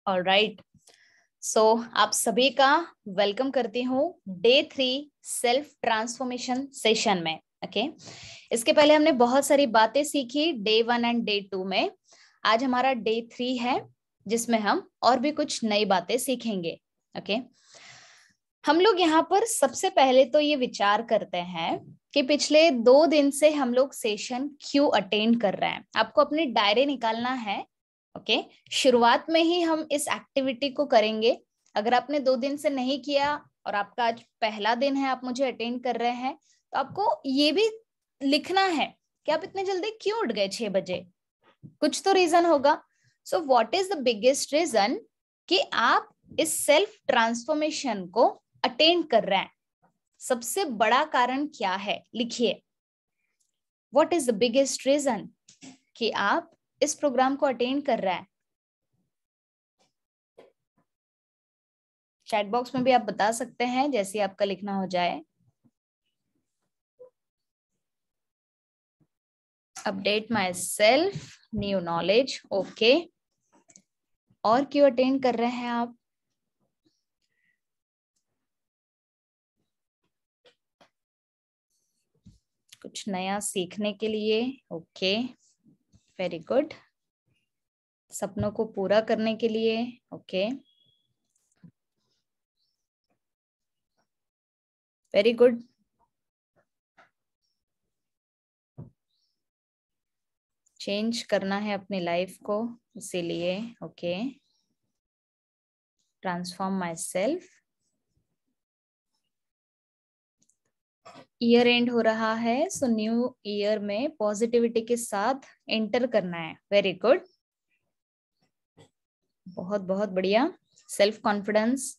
Alright, सो आप सभी का वेलकम करती हूँ डे 3 सेल्फ ट्रांसफॉर्मेशन सेशन में। ओके, इसके पहले हमने बहुत सारी बातें सीखी डे 1 एंड डे 2 में। आज हमारा डे 3 है जिसमें हम और भी कुछ नई बातें सीखेंगे। ओके, हम लोग यहाँ पर सबसे पहले तो ये विचार करते हैं कि पिछले 2 दिन से हम लोग सेशन क्यों अटेंड कर रहे हैं। आपको अपनी डायरी निकालना है। ओके, शुरुआत में ही हम इस एक्टिविटी को करेंगे। अगर आपने 2 दिन से नहीं किया और आपका आज पहला दिन है, आप मुझे अटेंड कर रहे हैं, तो आपको ये भी लिखना है कि आप इतने जल्दी क्यों उठ गए 6 बजे। कुछ तो रीजन होगा। So what is the biggest reason कि आप इस सेल्फ ट्रांसफॉर्मेशन को अटेंड कर रहे हैं? सबसे बड़ा कारण क्या है? लिखिए, what is the biggest reason कि आप इस प्रोग्राम को अटेंड कर रहा है। चैट बॉक्स में भी आप बता सकते हैं जैसे आपका लिखना हो जाए। Update my self, new knowledge. Okay, और क्यों अटेंड कर रहे हैं आप? कुछ नया सीखने के लिए। Okay, very good. सपनों को पूरा करने के लिए। Okay, very good. चेंज करना है अपनी लाइफ को, इसीलिए। Okay, transform my self. Year and हो रहा है, सो न्यू ईयर में पॉजिटिविटी के साथ एंटर करना है। वेरी गुड, बहुत बहुत बढ़िया। Self confidence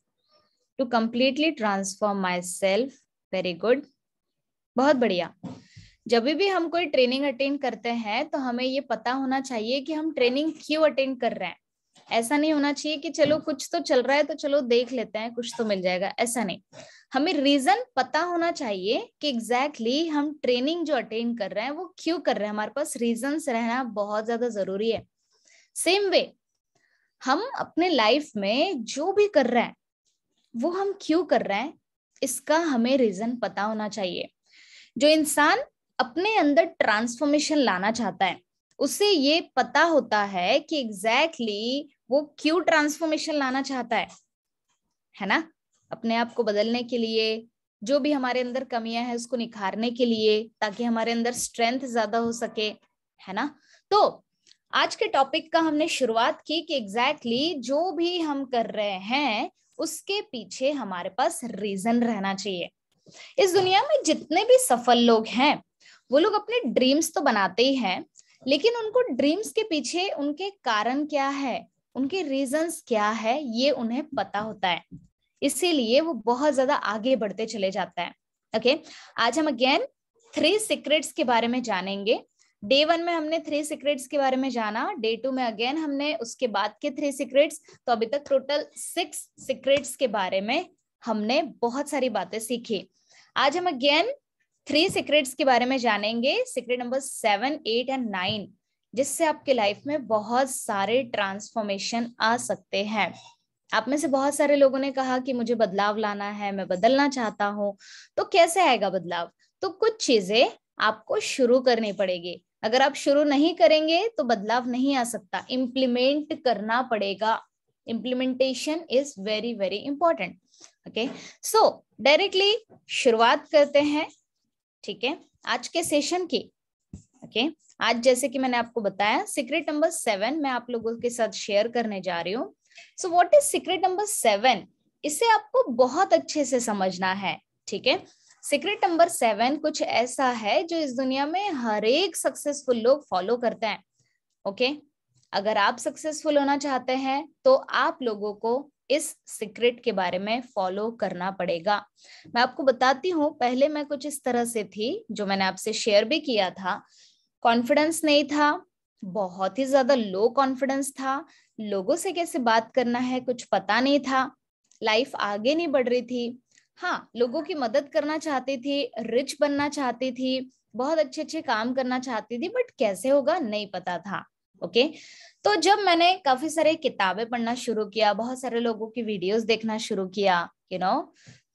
to completely transform my self. Very good, बहुत बढ़िया। जब भी हम कोई ट्रेनिंग अटेंड करते हैं तो हमें ये पता होना चाहिए कि हम ट्रेनिंग क्यों अटेंड कर रहे हैं। ऐसा नहीं होना चाहिए कि चलो कुछ तो चल रहा है तो चलो देख लेते हैं, कुछ तो मिल जाएगा। ऐसा नहीं, हमें रीजन पता होना चाहिए कि एग्जैक्टली हम ट्रेनिंग जो अटेंड कर रहे हैं वो क्यों कर रहे हैं। हमारे पास रीजंस रहना बहुत ज्यादा जरूरी है। सेम वे हम अपने लाइफ में जो भी कर रहे हैं वो हम क्यों कर रहे हैं, इसका हमें रीजन पता होना चाहिए। जो इंसान अपने अंदर ट्रांसफॉर्मेशन लाना चाहता है उसे ये पता होता है कि एग्जैक्टली वो क्यों ट्रांसफॉर्मेशन लाना चाहता है ना। अपने आप को बदलने के लिए, जो भी हमारे अंदर कमियां हैं उसको निखारने के लिए, ताकि हमारे अंदर स्ट्रेंथ ज्यादा हो सके, है ना। तो आज के टॉपिक का हमने शुरुआत की कि एग्जैक्टली जो भी हम कर रहे हैं उसके पीछे हमारे पास रीजन रहना चाहिए। इस दुनिया में जितने भी सफल लोग हैं वो लोग अपने ड्रीम्स तो बनाते ही हैं, लेकिन उनको ड्रीम्स के पीछे उनके कारण क्या है, उनके रीजंस क्या है, ये उन्हें पता होता है। इसीलिए वो बहुत ज्यादा आगे बढ़ते चले जाता है। ओके, आज हम अगेन 3 सीक्रेट्स के बारे में जानेंगे। डे 1 में हमने 3 सीक्रेट्स के बारे में जाना, डे 2 में अगेन हमने उसके बाद के 3 सीक्रेट्स। तो अभी तक टोटल 6 सीक्रेट्स के बारे में हमने बहुत सारी बातें सीखी। आज हम अगेन 3 सीक्रेट्स के बारे में जानेंगे, सीक्रेट नंबर 7, 8 एंड 9, जिससे आपके लाइफ में बहुत सारे ट्रांसफॉर्मेशन आ सकते हैं। आप में से बहुत सारे लोगों ने कहा कि मुझे बदलाव लाना है, मैं बदलना चाहता हूं। तो कैसे आएगा बदलाव? तो कुछ चीजें आपको शुरू करनी पड़ेगी। अगर आप शुरू नहीं करेंगे तो बदलाव नहीं आ सकता, इम्प्लीमेंट करना पड़ेगा। Implementation is very very important. Okay, so directly शुरुआत करते हैं, ठीक है, आज के सेशन की। ओके, आज जैसे कि मैंने आपको बताया सीक्रेट नंबर 7 मैं आप लोगों के साथ शेयर करने जा रही हूँ। सो व्हाट इज सीक्रेट नंबर 7? इसे आपको बहुत अच्छे से समझना है, ठीक है। सीक्रेट नंबर 7 कुछ ऐसा है जो इस दुनिया में हर एक सक्सेसफुल लोग फॉलो करते हैं। ओके, अगर आप सक्सेसफुल होना चाहते हैं तो आप लोगों को इस सीक्रेट के बारे में फॉलो करना पड़ेगा। मैं आपको बताती हूँ, पहले मैं कुछ इस तरह से थी, जो मैंने आपसे शेयर भी किया था। कॉन्फिडेंस नहीं था, बहुत ही ज्यादा लो कॉन्फिडेंस था, लोगों से कैसे बात करना है कुछ पता नहीं था, लाइफ आगे नहीं बढ़ रही थी। हाँ, लोगों की मदद करना चाहती थी, रिच बनना चाहती थी, बहुत अच्छे अच्छे काम करना चाहती थी, बट कैसे होगा नहीं पता था। ओके तो जब मैंने काफी सारे किताबें पढ़ना शुरू किया, बहुत सारे लोगों की वीडियोस देखना शुरू किया,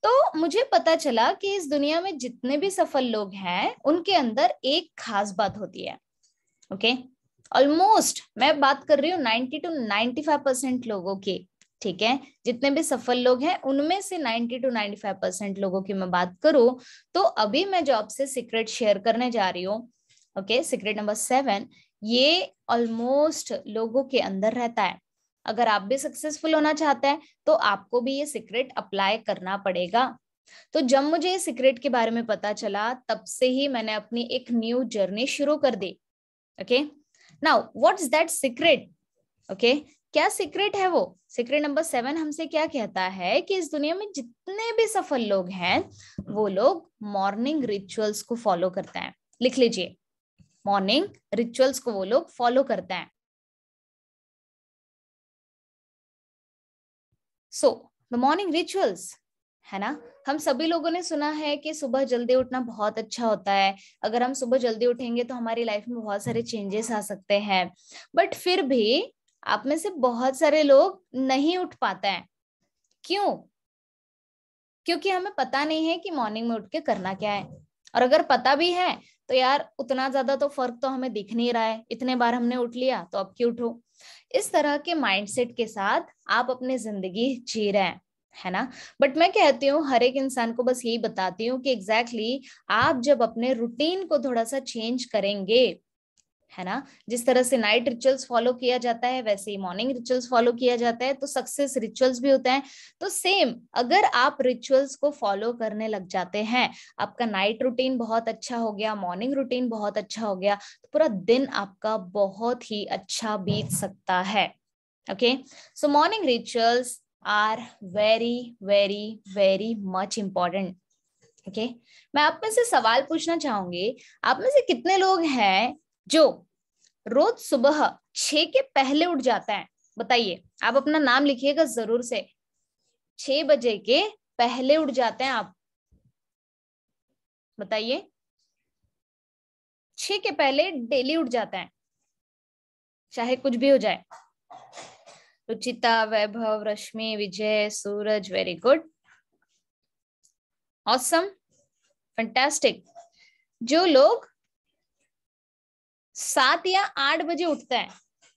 तो मुझे पता चला कि इस दुनिया में जितने भी सफल लोग हैं उनके अंदर एक खास बात होती है। ओके ऑलमोस्ट मैं बात कर रही हूँ 90 to 95% लोगों की, ठीक है, जितने भी सफल लोग हैं उनमें से 90 to 95% लोगों की मैं बात करूं तो अभी मैं जो आपसे सीक्रेट शेयर करने जा रही हूँ, ओके, सीक्रेट नंबर 7, ये ऑलमोस्ट लोगों के अंदर रहता है। अगर आप भी सक्सेसफुल होना चाहते हैं तो आपको भी ये सीक्रेट अप्लाई करना पड़ेगा। तो जब मुझे ये सीक्रेट के बारे में पता चला तब से ही मैंने अपनी एक न्यू जर्नी शुरू कर दी। Okay now what's that secret? Okay क्या सीक्रेट है वो? सीक्रेट नंबर 7 हमसे क्या कहता है कि इस दुनिया में जितने भी सफल लोग हैं वो लोग मॉर्निंग रिचुअल्स को फॉलो करते हैं। लिख लीजिए, मॉर्निंग रिचुअल्स को वो लोग फॉलो करते हैं। सो द मॉर्निंग रिचुअल्स, है ना, हम सभी लोगों ने सुना है कि सुबह जल्दी उठना बहुत अच्छा होता है। अगर हम सुबह जल्दी उठेंगे तो हमारी लाइफ में बहुत सारे चेंजेस आ सकते हैं। बट फिर भी आप में से बहुत सारे लोग नहीं उठ पाते हैं। क्यों? क्योंकि हमें पता नहीं है कि मॉर्निंग में उठ के करना क्या है। और अगर पता भी है तो यार उतना ज्यादा तो फर्क तो हमें दिख नहीं रहा है, इतने बार हमने उठ लिया तो अब क्यों उठो। इस तरह के माइंडसेट के साथ आप अपनी जिंदगी जी रहे हैं, है ना। बट मैं कहती हूँ हर एक इंसान को बस यही बताती हूँ कि एग्जैक्टली आप जब अपने रूटीन को थोड़ा सा चेंज करेंगे, है ना, जिस तरह से नाइट रिचुअल्स फॉलो किया जाता है वैसे ही मॉर्निंग रिचुअल्स फॉलो किया जाता है, तो सक्सेस रिचुअल्स भी होता है। तो सेम अगर आप रिचुअल्स को फॉलो करने लग जाते हैं, आपका नाइट रूटीन बहुत अच्छा हो गया, मॉर्निंग रूटीन बहुत अच्छा हो गया, तो पूरा दिन आपका बहुत ही अच्छा बीत सकता है। Okay so morning rituals are very very very much important. Okay मैं आप में से सवाल पूछना चाहूंगी, आप में से कितने लोग हैं जो रोज सुबह 6 के पहले उठ जाता है? बताइए, आप अपना नाम लिखिएगा जरूर से। 6 बजे के पहले उठ जाते हैं आप? बताइए, 6 के पहले डेली उठ जाता है, चाहे कुछ भी हो जाए। रुचिता, वैभव, रश्मि, विजय, सूरज, वेरी गुड, ऑसम, फैंटास्टिक। जो लोग 7 या 8 बजे उठते हैं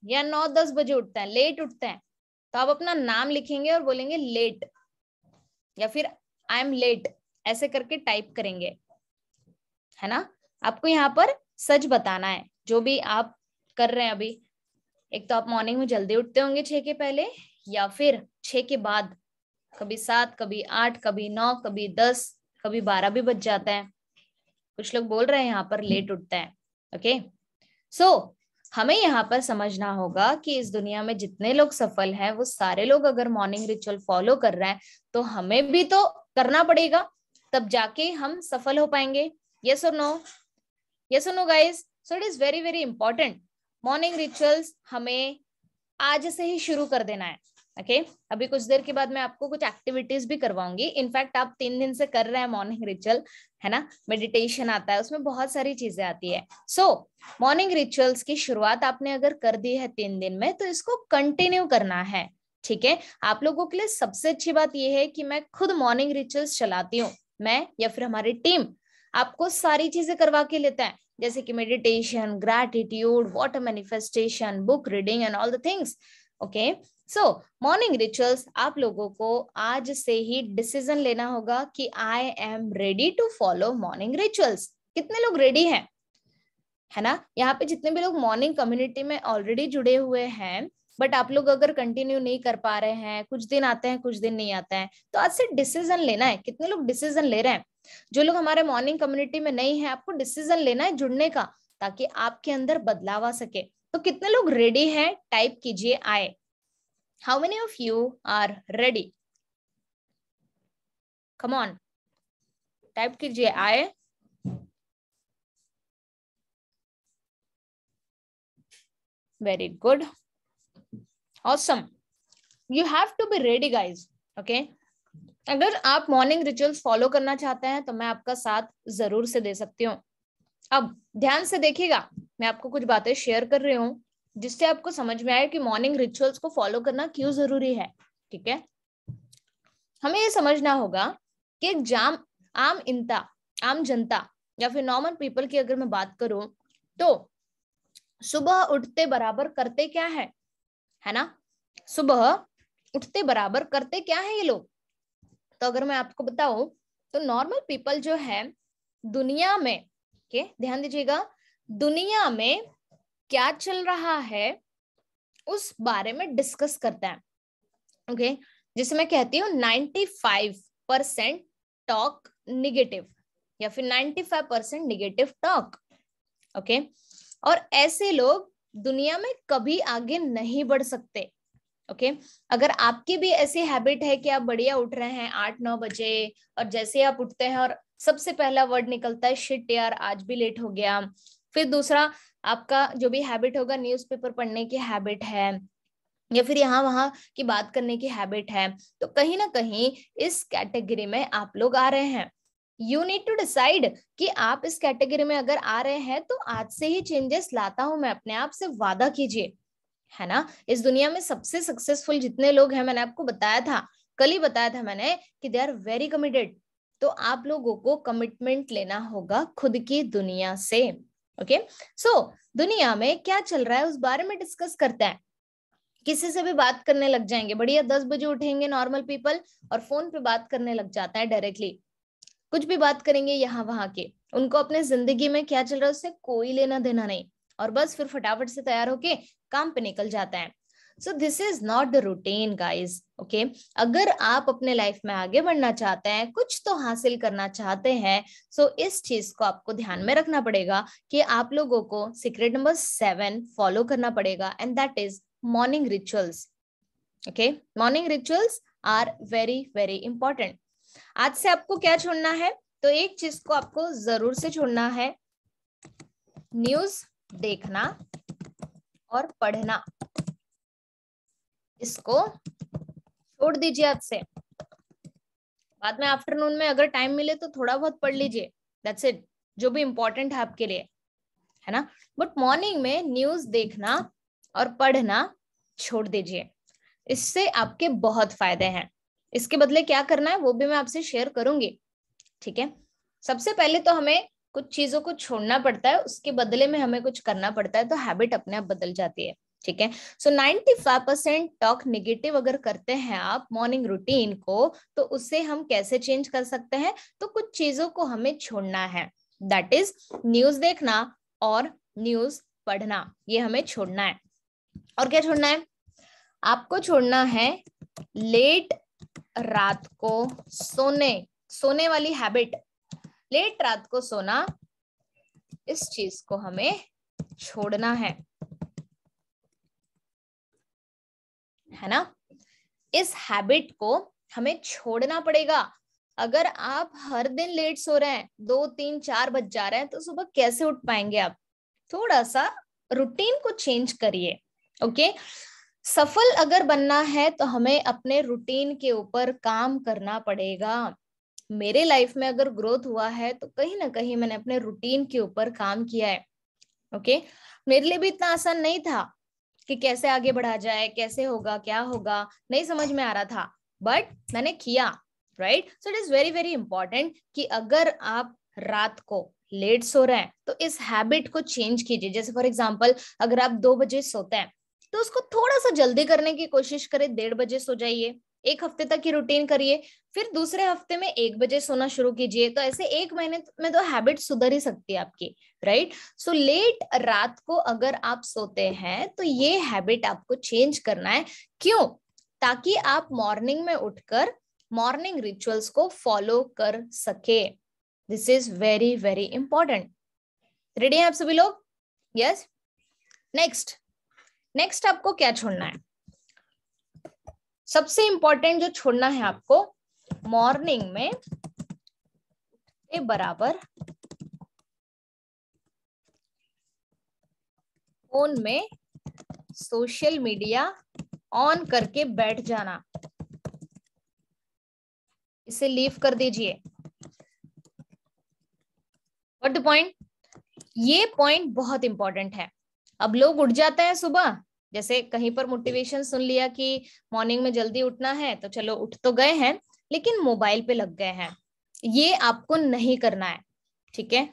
या 9-10 बजे उठते हैं, लेट उठते हैं, तो आप अपना नाम लिखेंगे और बोलेंगे लेट, या फिर आई एम लेट, ऐसे करके टाइप करेंगे, है ना। आपको यहाँ पर सच बताना है जो भी आप कर रहे हैं अभी। एक तो आप मॉर्निंग में जल्दी उठते होंगे 6 के पहले, या फिर 6 के बाद, कभी 7, कभी 8, कभी 9, कभी 10, कभी 12 भी बज जाता है। कुछ लोग बोल रहे हैं यहाँ पर लेट उठते हैं। ओके सो हमें यहाँ पर समझना होगा कि इस दुनिया में जितने लोग सफल हैं वो सारे लोग अगर मॉर्निंग रिचुअल फॉलो कर रहे हैं तो हमें भी तो करना पड़ेगा, तब जाके हम सफल हो पाएंगे। यस और नो? यस और no guys? So it is very very important. Morning rituals हमें आज से ही शुरू कर देना है। ओके अभी कुछ देर के बाद मैं आपको कुछ एक्टिविटीज भी करवाऊंगी। इनफैक्ट आप 3 दिन से कर रहे हैं मॉर्निंग रिचुअल, है ना, मेडिटेशन आता है, उसमें बहुत सारी चीजें आती है। सो मॉर्निंग रिचुअल्स की शुरुआत आपने अगर कर दी है 3 दिन में तो इसको कंटिन्यू करना है, ठीक है। आप लोगों के लिए सबसे अच्छी बात यह है कि मैं खुद मॉर्निंग रिचुअल्स चलाती हूँ, मैं या फिर हमारी टीम आपको सारी चीजें करवा के लेता है, जैसे कि meditation, gratitude, water manifestation, book reading and all the things. Okay so morning rituals आप लोगों को आज से ही डिसीजन लेना होगा कि I am ready to follow morning rituals. कितने लोग रेडी हैं, है ना। यहाँ पे जितने भी लोग मॉर्निंग कम्युनिटी में ऑलरेडी जुड़े हुए हैं, बट आप लोग अगर कंटिन्यू नहीं कर पा रहे हैं, कुछ दिन आते हैं कुछ दिन नहीं आते हैं, तो आज से डिसीजन लेना है। कितने लोग डिसीजन ले रहे हैं? जो लोग हमारे मॉर्निंग कम्युनिटी में नहीं है, आपको डिसीजन लेना है जुड़ने का, ताकि आपके अंदर बदलाव आ सके। तो कितने लोग रेडी हैं? टाइप कीजिए आए। How many of you are ready? Come on, type कीजिए आए। Very good, awesome, you have to be ready guys. Okay अगर आप मॉर्निंग रिचुअल्स फॉलो करना चाहते हैं तो मैं आपका साथ जरूर से दे सकती हूँ। अब ध्यान से देखिएगा, मैं आपको कुछ बातें शेयर कर रही हूँ। जिससे आपको समझ में आए कि मॉर्निंग रिचुअल्स को फॉलो करना क्यों जरूरी है। ठीक है, हमें ये समझना होगा कि एक आम जनता या फिर नॉर्मल पीपल की अगर मैं बात करूं तो सुबह उठते बराबर करते क्या है ना, सुबह उठते बराबर करते क्या है ये लोग। तो अगर मैं आपको बताऊं तो नॉर्मल पीपल जो है दुनिया में, के ध्यान दीजिएगा, दुनिया में क्या चल रहा है उस बारे में डिस्कस करता है। ओके, जिसे मैं कहती हूँ 95% टॉक निगेटिव या फिर 95% निगेटिव टॉक। ओके, और ऐसे लोग दुनिया में कभी आगे नहीं बढ़ सकते। ओके, अगर आपकी भी ऐसी हैबिट है कि आप बढ़िया उठ रहे हैं 8-9 बजे और जैसे ही आप उठते हैं और सबसे पहला वर्ड निकलता है शिट यार आज भी लेट हो गया, फिर दूसरा आपका जो भी हैबिट होगा न्यूज़पेपर पढ़ने की हैबिट है या फिर यहाँ वहां की बात करने की हैबिट है, तो कहीं ना कहीं इस कैटेगरी में आप लोग आ रहे हैं। यू नीड टू डिसाइड कि आप इस कैटेगरी में अगर आ रहे हैं तो आज से ही चेंजेस लाता हूं मैं, अपने आप से वादा कीजिए, है ना। इस दुनिया में सबसे सक्सेसफुल जितने लोग हैं, मैंने आपको बताया था, कल ही बताया था मैंने कि दे आर वेरी कमिटेड। तो आप लोगों को कमिटमेंट लेना होगा खुद की दुनिया से। ओके, सो दुनिया में क्या चल रहा है उस बारे में डिस्कस करते हैं। किसी से भी बात करने लग जाएंगे, बढ़िया 10 बजे उठेंगे नॉर्मल पीपल और फोन पे बात करने लग जाता है डायरेक्टली, कुछ भी बात करेंगे यहाँ वहां के, उनको अपने जिंदगी में क्या चल रहा है उससे कोई लेना देना नहीं, और बस फिर फटाफट से तैयार होके काम पे निकल जाता है। So this is not the routine guys. Okay, अगर आप अपने लाइफ में आगे बढ़ना चाहते हैं, कुछ तो हासिल करना चाहते हैं, सो इस चीज को आपको ध्यान में रखना पड़ेगा कि आप लोगों को सीक्रेट नंबर 7 फॉलो करना पड़ेगा, and that is morning rituals. Okay, morning rituals are very very important. आज से आपको क्या छोड़ना है, तो एक चीज को आपको जरूर से छोड़ना है, न्यूज देखना और पढ़ना, इसको छोड़ दीजिए आज से। बाद में आफ्टरनून में अगर टाइम मिले तो थोड़ा बहुत पढ़ लीजिए, दैट्स इट, जो भी इंपॉर्टेंट है आपके लिए, है ना। बट मॉर्निंग में न्यूज देखना और पढ़ना छोड़ दीजिए, इससे आपके बहुत फायदे हैं। इसके बदले क्या करना है वो भी मैं आपसे शेयर करूंगी। ठीक है, सबसे पहले तो हमें कुछ चीजों को छोड़ना पड़ता है, उसके बदले में हमें कुछ करना पड़ता है, तो हैबिट अपने आप बदल जाती है। ठीक है, सो 95% टॉक निगेटिव अगर करते हैं आप मॉर्निंग रूटीन को, तो उससे हम कैसे चेंज कर सकते हैं, तो कुछ चीजों को हमें छोड़ना है, दैट इज न्यूज देखना और न्यूज पढ़ना, ये हमें छोड़ना है। और क्या छोड़ना है, आपको छोड़ना है लेट रात को सोने वाली हैबिट, लेट रात को सोना, इस चीज को हमें छोड़ना है ना। इस हैबिट को हमें छोड़ना पड़ेगा। अगर आप हर दिन लेट सो रहे हैं, 2-3-4 बज जा रहे हैं, तो सुबह कैसे उठ पाएंगे आप। थोड़ा सा रूटीन को चेंज करिए। ओके, सफल अगर बनना है तो हमें अपने रूटीन के ऊपर काम करना पड़ेगा। मेरे लाइफ में अगर ग्रोथ हुआ है तो कहीं ना कहीं मैंने अपने रूटीन के ऊपर काम किया है। ओके, मेरे लिए भी इतना आसान नहीं था कि कैसे आगे बढ़ा जाए, कैसे होगा, क्या होगा, नहीं समझ में आ रहा था, बट मैंने किया, right. So it is very very important कि अगर आप रात को लेट सो रहे हैं तो इस हैबिट को चेंज कीजिए। जैसे फॉर एग्जांपल अगर आप 2 बजे सोते हैं तो उसको थोड़ा सा जल्दी करने की कोशिश करें, 1:30 बजे सो जाइए, एक हफ्ते तक की रूटीन करिए, फिर दूसरे हफ्ते में 1 बजे सोना शुरू कीजिए, तो ऐसे 1 महीने में तो हैबिट सुधर ही सकती है आपकी, राइट। सो लेट रात को अगर आप सोते हैं तो ये हैबिट आपको चेंज करना है। क्यों, ताकि आप मॉर्निंग में उठकर मॉर्निंग रिचुअल्स को फॉलो कर सके। This is very very important. Ready हैं आप सभी लोग? यस। नेक्स्ट आपको क्या छोड़ना है, सबसे इंपॉर्टेंट जो छोड़ना है आपको, मॉर्निंग में के बराबर फोन में सोशल मीडिया ऑन करके बैठ जाना, इसे लीव कर दीजिए। व्हाट द पॉइंट, ये पॉइंट बहुत इंपॉर्टेंट है। अब लोग उठ जाते हैं सुबह, जैसे कहीं पर मोटिवेशन सुन लिया कि मॉर्निंग में जल्दी उठना है, तो चलो उठ तो गए हैं, लेकिन मोबाइल पे लग गए हैं। ये आपको नहीं करना है, ठीक है।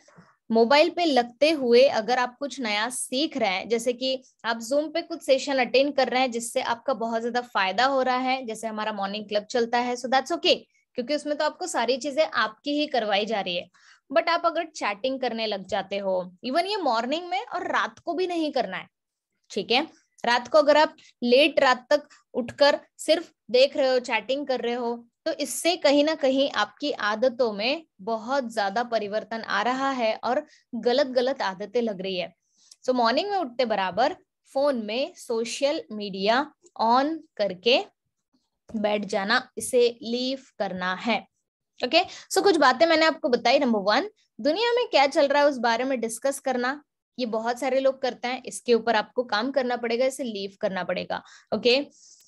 मोबाइल पे लगते हुए अगर आप कुछ नया सीख रहे हैं, जैसे कि आप जूम पे कुछ सेशन अटेंड कर रहे हैं जिससे आपका बहुत ज्यादा फायदा हो रहा है, जैसे हमारा मॉर्निंग क्लब चलता है, सो दैट्स ओके, क्योंकि उसमें तो आपको सारी चीजें आपकी ही करवाई जा रही है। बट आप अगर चैटिंग करने लग जाते हो, इवन ये मॉर्निंग में और रात को भी नहीं करना है, ठीक है। रात को अगर आप लेट रात तक उठकर सिर्फ देख रहे हो, चैटिंग कर रहे हो, तो इससे कहीं ना कहीं आपकी आदतों में बहुत ज्यादा परिवर्तन आ रहा है और गलत गलत आदतें लग रही है। सो मॉर्निंग में उठते बराबर फोन में सोशल मीडिया ऑन करके बैठ जाना, इसे लीव करना है। ओके, सो कुछ बातें मैंने आपको बताई। नंबर 1, दुनिया में क्या चल रहा है उस बारे में डिस्कस करना, ये बहुत सारे लोग करते हैं, इसके ऊपर आपको काम करना पड़ेगा, इसे लीव करना पड़ेगा। ओके,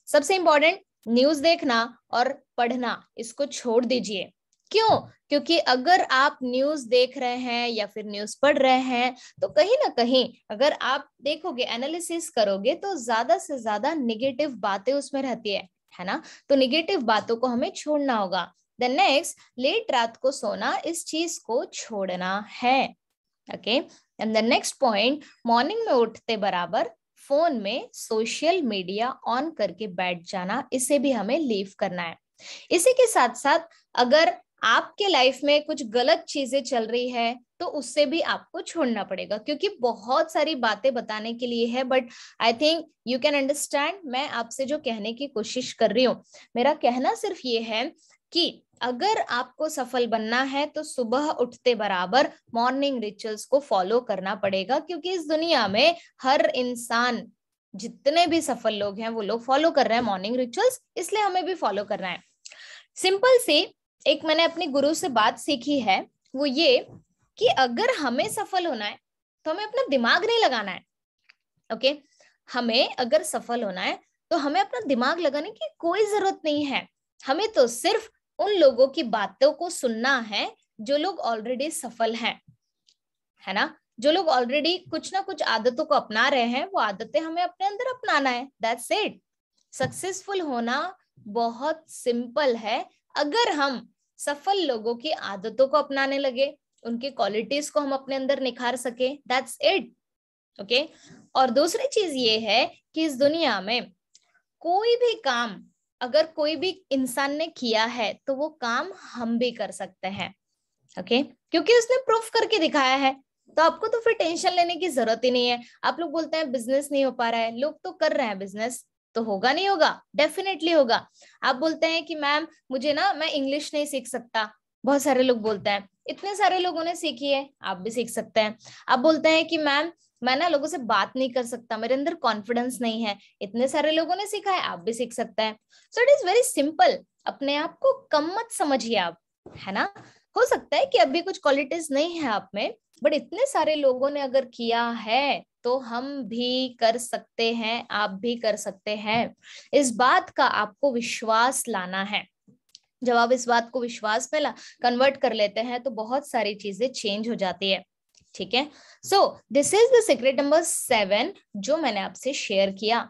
सबसे इंपॉर्टेंट, न्यूज देखना और पढ़ना इसको छोड़ दीजिए। क्यों? क्योंकि अगर आप न्यूज देख रहे हैं या फिर न्यूज पढ़ रहे हैं, तो कहीं ना कहीं अगर आप देखोगे, एनालिसिस करोगे, तो ज्यादा से ज्यादा निगेटिव बातें उसमें रहती है ना। तो निगेटिव बातों को हमें छोड़ना होगा। देन नेक्स्ट, लेट रात को सोना, इस चीज को छोड़ना है। Okay, and the next point, morning में उठते बराबर फोन में सोशल मीडिया ऑन करके बैठ जाना, इसे भी हमें लीव करना है। इसी के साथ साथ अगर आपके लाइफ में कुछ गलत चीजें चल रही है, तो उससे भी आपको छोड़ना पड़ेगा, क्योंकि बहुत सारी बातें बताने के लिए है, but I think you can understand मैं आपसे जो कहने की कोशिश कर रही हूँ। मेरा कहना सिर्फ ये है कि अगर आपको सफल बनना है तो सुबह उठते बराबर मॉर्निंग रिचुअल्स को फॉलो करना पड़ेगा, क्योंकि इस दुनिया में हर इंसान, जितने भी सफल लोग हैं, वो लोग फॉलो कर रहे हैं मॉर्निंग रिचुअल्स, इसलिए हमें भी फॉलो करना है। सिंपल सी एक मैंने अपने गुरु से बात सीखी है, वो ये कि अगर हमें सफल होना है तो हमें अपना दिमाग नहीं लगाना है। ओके, हमें अगर सफल होना है तो हमें अपना दिमाग लगाने की कोई जरूरत नहीं है। हमें तो सिर्फ उन लोगों की बातों को सुनना है जो लोग ऑलरेडी सफल हैं, है ना। जो लोग ऑलरेडी कुछ ना कुछ आदतों को अपना रहे हैं, वो आदतें हमें अपने अंदर अपनाना है, दैट्स इट। सक्सेसफुल होना बहुत सिंपल है। अगर हम सफल लोगों की आदतों को अपनाने लगे, उनकी क्वालिटीज को हम अपने अंदर निखार सके, दैट्स इट। ओके, और दूसरी चीज ये है कि इस दुनिया में कोई भी काम अगर कोई भी इंसान ने किया है, तो वो काम हम भी कर सकते हैं। ओके, क्योंकि उसने प्रूफ करके दिखाया है, तो आपको तो फिर टेंशन लेने की जरूरत ही नहीं है। आप लोग बोलते हैं बिजनेस नहीं हो पा रहा है, लोग तो कर रहे हैं बिजनेस, तो होगा नहीं होगा? डेफिनेटली होगा। आप बोलते हैं कि मैम मुझे ना, मैं इंग्लिश नहीं सीख सकता, बहुत सारे लोग बोलते हैं, इतने सारे लोगों ने सीखी है, आप भी सीख सकते हैं। आप बोलते हैं कि मैम मैं ना लोगों से बात नहीं कर सकता, मेरे अंदर कॉन्फिडेंस नहीं है, इतने सारे लोगों ने सीखा है, आप भी सीख सकते हैं। सो इट इज वेरी सिंपल। अपने आप को कम मत समझिए आप, है ना। हो सकता है कि अभी कुछ क्वालिटीज नहीं है आप में, बट इतने सारे लोगों ने अगर किया है तो हम भी कर सकते हैं, आप भी कर सकते हैं। इस बात का आपको विश्वास लाना है। जब आप इस बात को विश्वास में कन्वर्ट कर लेते हैं, तो बहुत सारी चीजें चेंज हो जाती है, ठीक है। So this is the secret number 7 जो मैंने आपसे शेयर किया।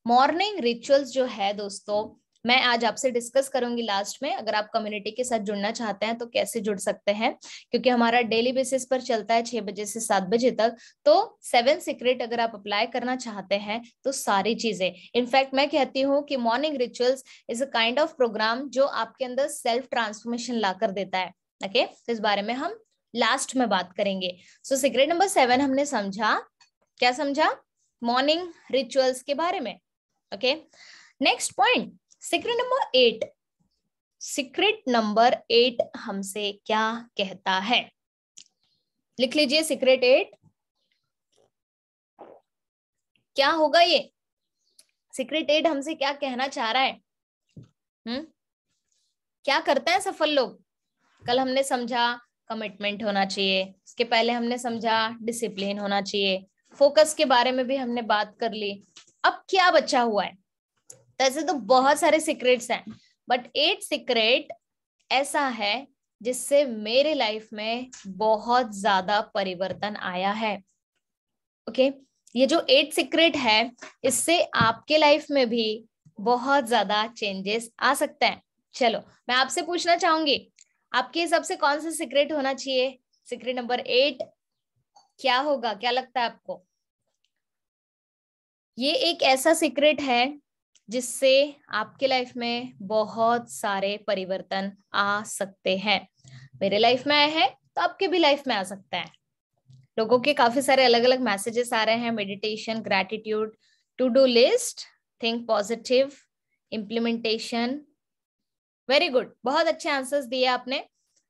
मॉर्निंग रिचुअल्स जो है दोस्तों, मैं आज आपसे डिस्कस करूंगी लास्ट में। अगर आप कम्युनिटी के साथ जुड़ना चाहते हैं तो कैसे जुड़ सकते हैं, क्योंकि हमारा डेली बेसिस पर चलता है 6 बजे से 7 बजे तक। तो 7 सीक्रेट अगर आप अप्लाई करना चाहते हैं तो सारी चीजें, इनफैक्ट मैं कहती हूँ कि morning rituals is a kind of programme जो आपके अंदर सेल्फ ट्रांसफॉर्मेशन ला कर देता है। ओके, तो इस बारे में हम लास्ट में बात करेंगे। सो सीक्रेट नंबर 7 हमने समझा, क्या समझा? मॉर्निंग रिचुअल्स के बारे में। Okay, next point, secret number 8। Secret number 8 हमसे क्या कहता है? लिख लीजिए, सीक्रेट 8 क्या होगा? ये सीक्रेट 8 हमसे क्या कहना चाह रहा है? क्या करते हैं सफल लोग? कल हमने समझा कमिटमेंट होना चाहिए, इसके पहले हमने समझा डिसिप्लिन होना चाहिए, फोकस के बारे में भी हमने बात कर ली। अब क्या बचा हुआ है? ऐसे तो बहुत सारे सीक्रेट्स हैं, बट 8 सीक्रेट ऐसा है जिससे मेरे लाइफ में बहुत ज्यादा परिवर्तन आया है। ओके, ये जो 8 सीक्रेट है, इससे आपके लाइफ में भी बहुत ज्यादा चेंजेस आ सकते हैं। चलो मैं आपसे पूछना चाहूंगी, आपके हिसाब से कौन सा सीक्रेट होना चाहिए? सीक्रेट नंबर 8 क्या होगा, क्या लगता है आपको? ये एक ऐसा सीक्रेट है जिससे आपके लाइफ में बहुत सारे परिवर्तन आ सकते हैं। मेरे लाइफ में आए हैं तो आपके भी लाइफ में आ सकता है। लोगों के काफी सारे अलग अलग मैसेजेस आ रहे हैं। Meditation, gratitude, to do list, think positive, implementation. Very good, बहुत अच्छे आंसर्स दिए आपने।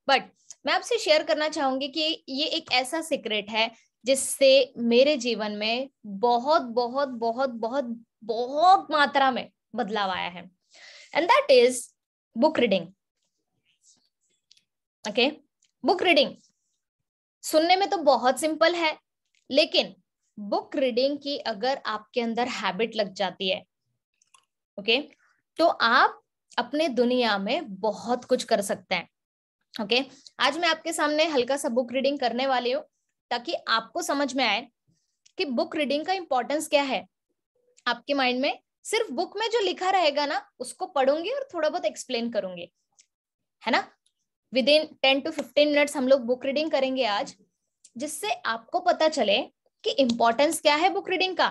बट मैं आपसे शेयर करना चाहूंगी कि ये एक ऐसा सीक्रेट है जिससे मेरे जीवन में बहुत बहुत बहुत बहुत बहुत मात्रा में बदलाव आया है, and that is book reading. Okay, book reading सुनने में तो बहुत सिंपल है, लेकिन बुक रीडिंग की अगर आपके अंदर हैबिट लग जाती है, ओके, तो आप अपने दुनिया में बहुत कुछ कर सकते हैं। ओके, आज मैं आपके सामने हल्का सा बुक रीडिंग करने वाली हूँ ताकि आपको समझ में आए कि बुक रीडिंग का इंपॉर्टेंस क्या है आपके माइंड में। सिर्फ बुक में जो लिखा रहेगा ना, उसको पढ़ूंगी और थोड़ा बहुत एक्सप्लेन करूंगी, है ना। विद इन 10 to 15 मिनट्स हम लोग बुक रीडिंग करेंगे आज, जिससे आपको पता चले कि इंपॉर्टेंस क्या है बुक रीडिंग का।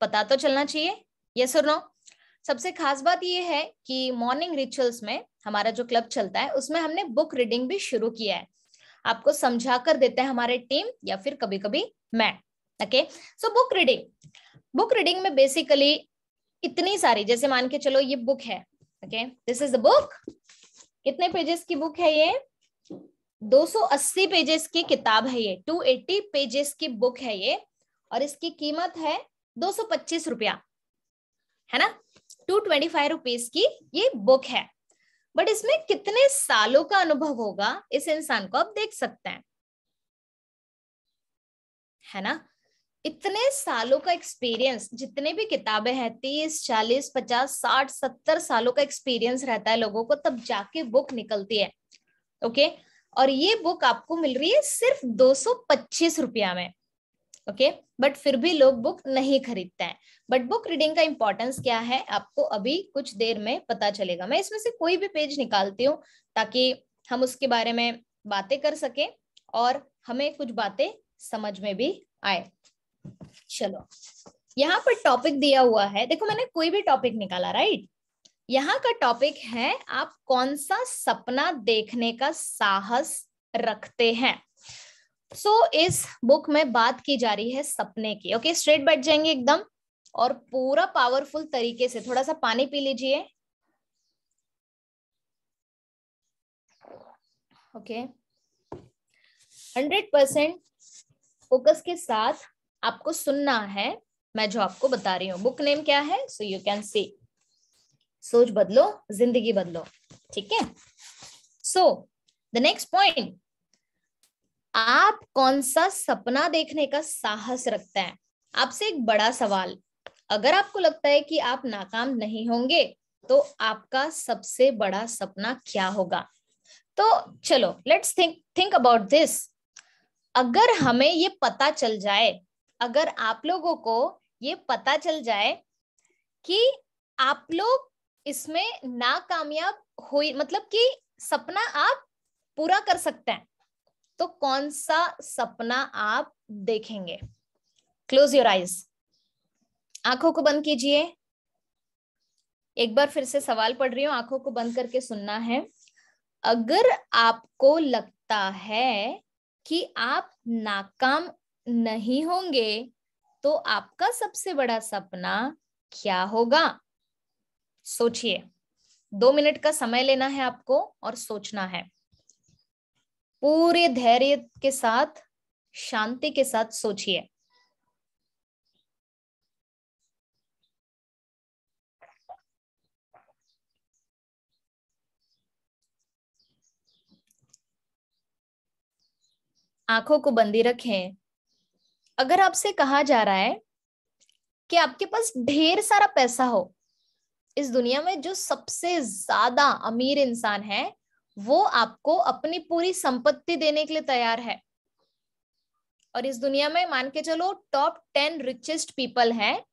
पता तो चलना चाहिए, यस और नो। सबसे खास बात यह है कि मॉर्निंग रिचुअल्स में हमारा जो क्लब चलता है उसमें हमने बुक रीडिंग भी शुरू किया है। आपको समझा कर देते हैं हमारे टीम या फिर कभी कभी मैं। ओके, सो बुक रीडिंग में बेसिकली इतनी सारी, जैसे मान के चलो ये बुक है, okay, this is the book. कितने पेजेस की बुक है ये? 280 पेजेस की किताब है ये, 280 पेजेस की बुक है ये, और इसकी कीमत है 225 रुपया, है ना। 225 रुपीज की ये बुक है। बट इसमें कितने सालों का अनुभव होगा इस इंसान को आप देख सकते हैं, है ना। इतने सालों का एक्सपीरियंस, जितने भी किताबें हैं 30 40 50 60 70 सालों का एक्सपीरियंस रहता है लोगों को, तब जाके बुक निकलती है। ओके, और ये बुक आपको मिल रही है सिर्फ 225 रुपया में। ओके, बट फिर भी लोग बुक नहीं खरीदते हैं। बट बुक रीडिंग का इंपॉर्टेंस क्या है आपको अभी कुछ देर में पता चलेगा। मैं इसमें से कोई भी पेज निकालती हूँ ताकि हम उसके बारे में बातें कर सके और हमें कुछ बातें समझ में भी आए। चलो, यहाँ पर टॉपिक दिया हुआ है, देखो मैंने कोई भी टॉपिक निकाला, राइट। यहाँ का टॉपिक है आप कौन सा सपना देखने का साहस रखते हैं। इस बुक में बात की जा रही है सपने की। ओके, स्ट्रेट बैठ जाएंगे एकदम और पूरा पावरफुल तरीके से, थोड़ा सा पानी पी लीजिए। ओके, 100% फोकस के साथ आपको सुनना है मैं जो आपको बता रही हूँ। बुक नेम क्या है? सो यू कैन सी, सोच बदलो जिंदगी बदलो, ठीक है। सो द नेक्स्ट पॉइंट, आप कौन सा सपना देखने का साहस रखते हैं। आपसे एक बड़ा सवाल, अगर आपको लगता है कि आप नाकाम नहीं होंगे तो आपका सबसे बड़ा सपना क्या होगा? तो चलो लेट्स थिंक अबाउट दिस। अगर हमें ये पता चल जाए, अगर आप लोगों को ये पता चल जाए कि आप लोग इसमें नाकामयाब हुई, मतलब कि सपना आप पूरा कर सकते हैं, तो कौन सा सपना आप देखेंगे? क्लोज योर आईज, आंखों को बंद कीजिए। एक बार फिर से सवाल पढ़ रही हूं, आंखों को बंद करके सुनना है। अगर आपको लगता है कि आप नाकाम नहीं होंगे तो आपका सबसे बड़ा सपना क्या होगा? सोचिए, 2 मिनट का समय लेना है आपको और सोचना है। पूरे धैर्य के साथ, शांति के साथ सोचिए। आंखों को बंदी रखें। अगर आपसे कहा जा रहा है कि आपके पास ढेर सारा पैसा हो, इस दुनिया में जो सबसे ज्यादा अमीर इंसान है वो आपको अपनी पूरी संपत्ति देने के लिए तैयार है, और इस दुनिया में मान के चलो टॉप 10 रिचेस्ट पीपल हैं,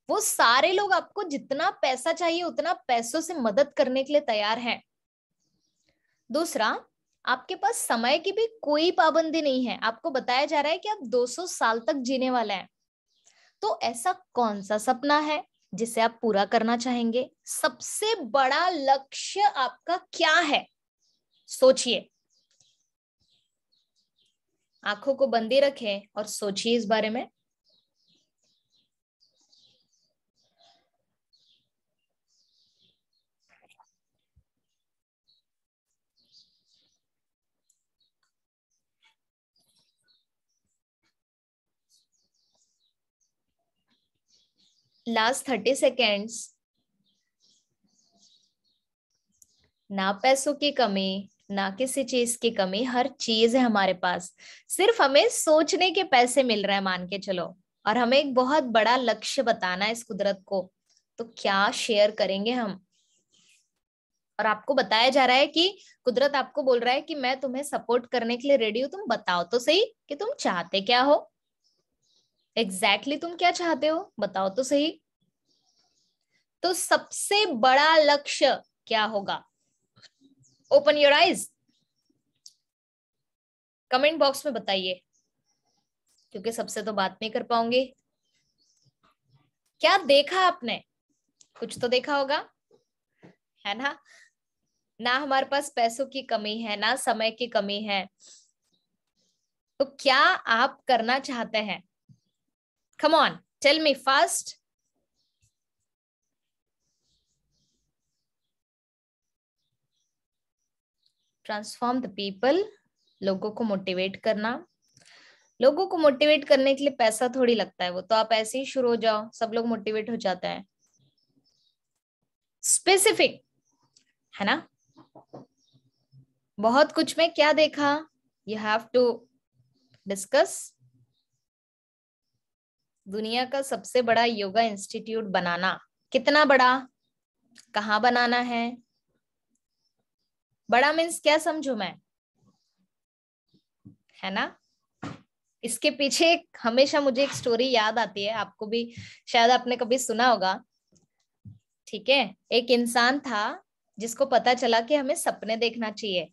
वो सारे लोग आपको जितना पैसा चाहिए उतना पैसों से मदद करने के लिए तैयार हैं। दूसरा, आपके पास समय की भी कोई पाबंदी नहीं है। आपको बताया जा रहा है कि आप 200 साल तक जीने वाले हैं। तो ऐसा कौन सा सपना है जिसे आप पूरा करना चाहेंगे? सबसे बड़ा लक्ष्य आपका क्या है? सोचिए, आंखों को बंदी रखें और सोचिए इस बारे में। Last 30 seconds. ना पैसों की कमी, ना किसी चीज की कमी, हर चीज है हमारे पास। सिर्फ हमें सोचने के पैसे मिल रहे हैं मान के चलो, और हमें एक बहुत बड़ा लक्ष्य बताना है इस कुदरत को। तो क्या शेयर करेंगे हम? और आपको बताया जा रहा है कि कुदरत आपको बोल रहा है कि मैं तुम्हें सपोर्ट करने के लिए रेडी हूं। तुम बताओ तो सही कि तुम चाहते क्या हो। एग्जैक्टली तुम क्या चाहते हो, बताओ तो सही। तो सबसे बड़ा लक्ष्य क्या होगा? Open your eyes, comment box में बताइए, क्योंकि सबसे तो बात नहीं कर पाऊंगी। क्या देखा आपने? कुछ तो देखा होगा, है ना? ना हमारे पास पैसों की कमी है, ना समय की कमी है। तो क्या आप करना चाहते हैं? Come on, tell me fast. Transform the people, लोगों को मोटिवेट करना। लोगों को मोटिवेट करने के लिए पैसा थोड़ी लगता है, वो तो आप ऐसे ही शुरू हो जाओ, सब लोग मोटिवेट हो जाते हैं। स्पेसिफिक, है ना? बहुत कुछ में क्या देखा? You have to discuss. दुनिया का सबसे बड़ा योगा इंस्टीट्यूट बनाना। कितना बड़ा? कहाँ बनाना है? बड़ा मीन्स क्या समझू मैं, है ना? इसके पीछे हमेशा मुझे एक स्टोरी याद आती है, आपको भी शायद आपने कभी सुना होगा। ठीक है, एक इंसान था जिसको पता चला कि हमें सपने देखना चाहिए।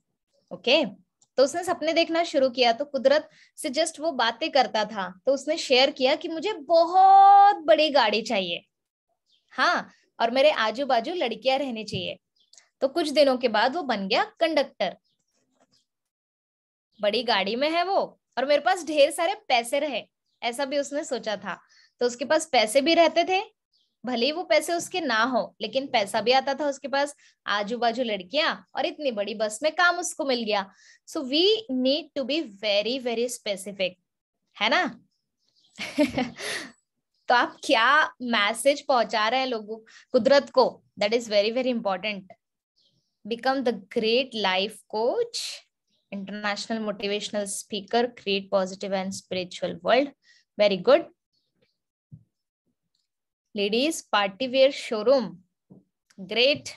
ओके, तो उसने सपने देखना शुरू किया। तो कुदरत से जस्ट वो बातें करता था, तो उसने शेयर किया कि मुझे बहुत बड़ी गाड़ी चाहिए, हाँ, और मेरे आजू बाजू लड़कियां रहनी चाहिए। तो कुछ दिनों के बाद वो बन गया कंडक्टर। बड़ी गाड़ी में है वो, और मेरे पास ढेर सारे पैसे रहे, ऐसा भी उसने सोचा था। तो उसके पास पैसे भी रहते थे, भले ही वो पैसे उसके ना हो, लेकिन पैसा भी आता था उसके पास, आजू बाजू लड़कियां, और इतनी बड़ी बस में काम उसको मिल गया। So we need to be very very specific, है ना? तो आप क्या मैसेज पहुंचा रहे हैं लोगों, कुदरत को? That is very very important. Become the great life coach, international motivational speaker, create positive and spiritual world. Very good. Ladies party wear showroom, great,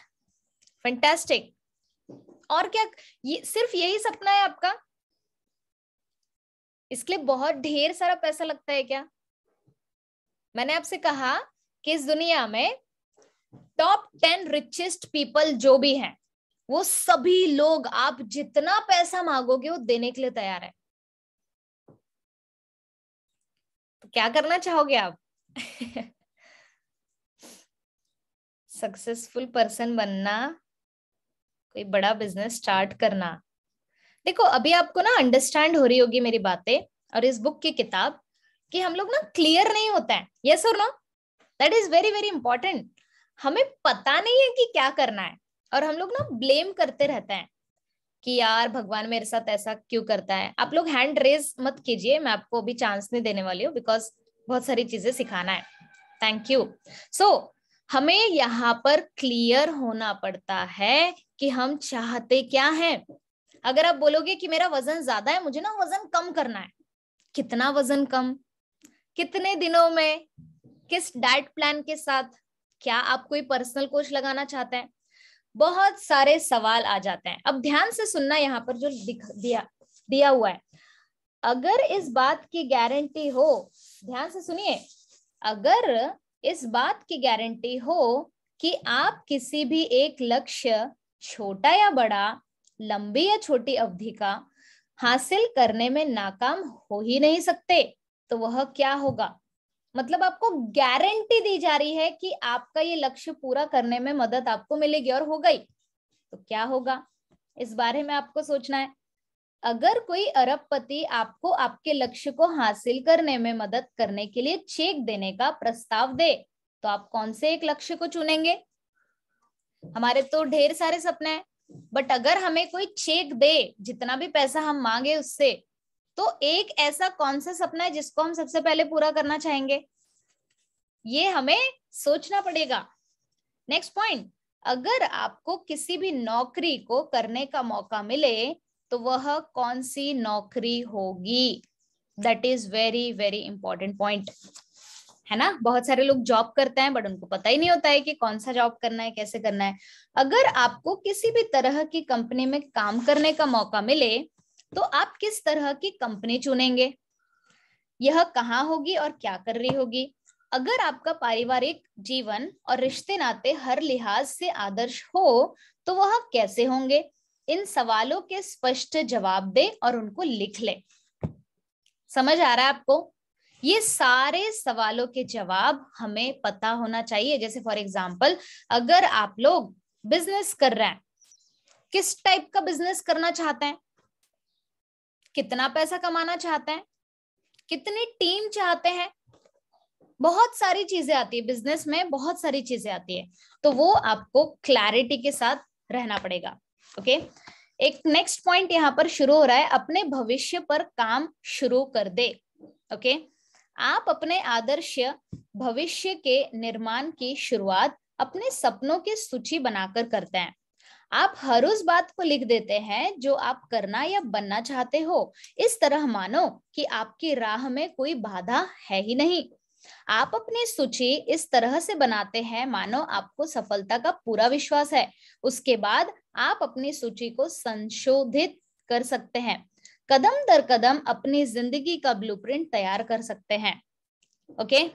fantastic. और क्या, ये सिर्फ यही सपना है आपका? इसके लिए बहुत ढेर सारा पैसा लगता है क्या? मैंने आपसे कहा कि इस दुनिया में टॉप 10 रिचेस्ट पीपल जो भी हैं, वो सभी लोग आप जितना पैसा मांगोगे वो देने के लिए तैयार है। तो क्या करना चाहोगे आप? सक्सेसफुल पर्सन बनना, कोई बड़ा बिजनेस स्टार्ट करना। देखो, अभी आपको ना अंडरस्टैंड हो रही होगी मेरी बातें और इस बुक की किताब, कि हम लोग ना क्लियर नहीं होता है। यस और no? That is very very important. हमें पता नहीं है कि क्या करना है, और हम लोग ना ब्लेम करते रहते हैं कि यार भगवान मेरे साथ ऐसा क्यों करता है। आप लोग हैंड रेज मत कीजिए, मैं आपको अभी चांस नहीं देने वाली हूँ, बिकॉज बहुत सारी चीजें सिखाना है। Thank you. सो हमें यहाँ पर क्लियर होना पड़ता है कि हम चाहते क्या हैं। अगर आप बोलोगे कि मेरा वजन ज्यादा है, मुझे ना वजन कम करना है, कितना वजन कम, कितने दिनों में, किस डाइट प्लान के साथ, क्या आप कोई पर्सनल कोच लगाना चाहते हैं? बहुत सारे सवाल आ जाते हैं। अब ध्यान से सुनना, यहाँ पर जो दिया हुआ है, अगर इस बात की गारंटी हो, ध्यान से सुनिए, अगर इस बात की गारंटी हो कि आप किसी भी एक लक्ष्य, छोटा या बड़ा, लंबी या छोटी अवधि का, हासिल करने में नाकाम हो ही नहीं सकते, तो वह क्या होगा? मतलब आपको गारंटी दी जा रही है कि आपका ये लक्ष्य पूरा करने में मदद आपको मिलेगी और हो गई, तो क्या होगा? इस बारे में आपको सोचना है। अगर कोई अरबपति आपको आपके लक्ष्य को हासिल करने में मदद करने के लिए चेक देने का प्रस्ताव दे, तो आप कौन से एक लक्ष्य को चुनेंगे? हमारे तो ढेर सारे सपने हैं, बट अगर हमें कोई चेक दे, जितना भी पैसा हम मांगे उससे, तो एक ऐसा कौन सा सपना है जिसको हम सबसे पहले पूरा करना चाहेंगे? ये हमें सोचना पड़ेगा। नेक्स्ट पॉइंट, अगर आपको किसी भी नौकरी को करने का मौका मिले तो वह कौन सी नौकरी होगी? That is very very important point, है ना। बहुत सारे लोग जॉब करते हैं बट उनको पता ही नहीं होता है कि कौन सा जॉब करना है, कैसे करना है। अगर आपको किसी भी तरह की कंपनी में काम करने का मौका मिले तो आप किस तरह की कंपनी चुनेंगे? यह कहाँ होगी और क्या कर रही होगी? अगर आपका पारिवारिक जीवन और रिश्ते नाते हर लिहाज से आदर्श हो तो वह कैसे होंगे? इन सवालों के स्पष्ट जवाब दे और उनको लिख ले। समझ आ रहा है आपको? ये सारे सवालों के जवाब हमें पता होना चाहिए। जैसे फॉर एग्जाम्पल, अगर आप लोग बिजनेस कर रहे हैं, किस टाइप का बिजनेस करना चाहते हैं? कितना पैसा कमाना चाहते हैं? कितनी टीम चाहते हैं? बहुत सारी चीजें आती है बिजनेस में, बहुत सारी चीजें आती है, तो वो आपको क्लैरिटी के साथ रहना पड़ेगा। ओके, एक नेक्स्ट पॉइंट यहाँ पर शुरू हो रहा है, अपने भविष्य पर काम शुरू कर दे। ओके, आप अपने आदर्श भविष्य के निर्माण की शुरुआत अपने सपनों की सूची बनाकर करते हैं। आप हर उस बात को लिख देते हैं जो आप करना या बनना चाहते हो, इस तरह मानो कि आपकी राह में कोई बाधा है ही नहीं। आप अपनी सूची इस तरह से बनाते हैं मानो आपको सफलता का पूरा विश्वास है। उसके बाद आप अपनी सूची को संशोधित कर सकते हैं, कदम दर कदम अपनी जिंदगी का ब्लूप्रिंट तैयार कर सकते हैं। ओके,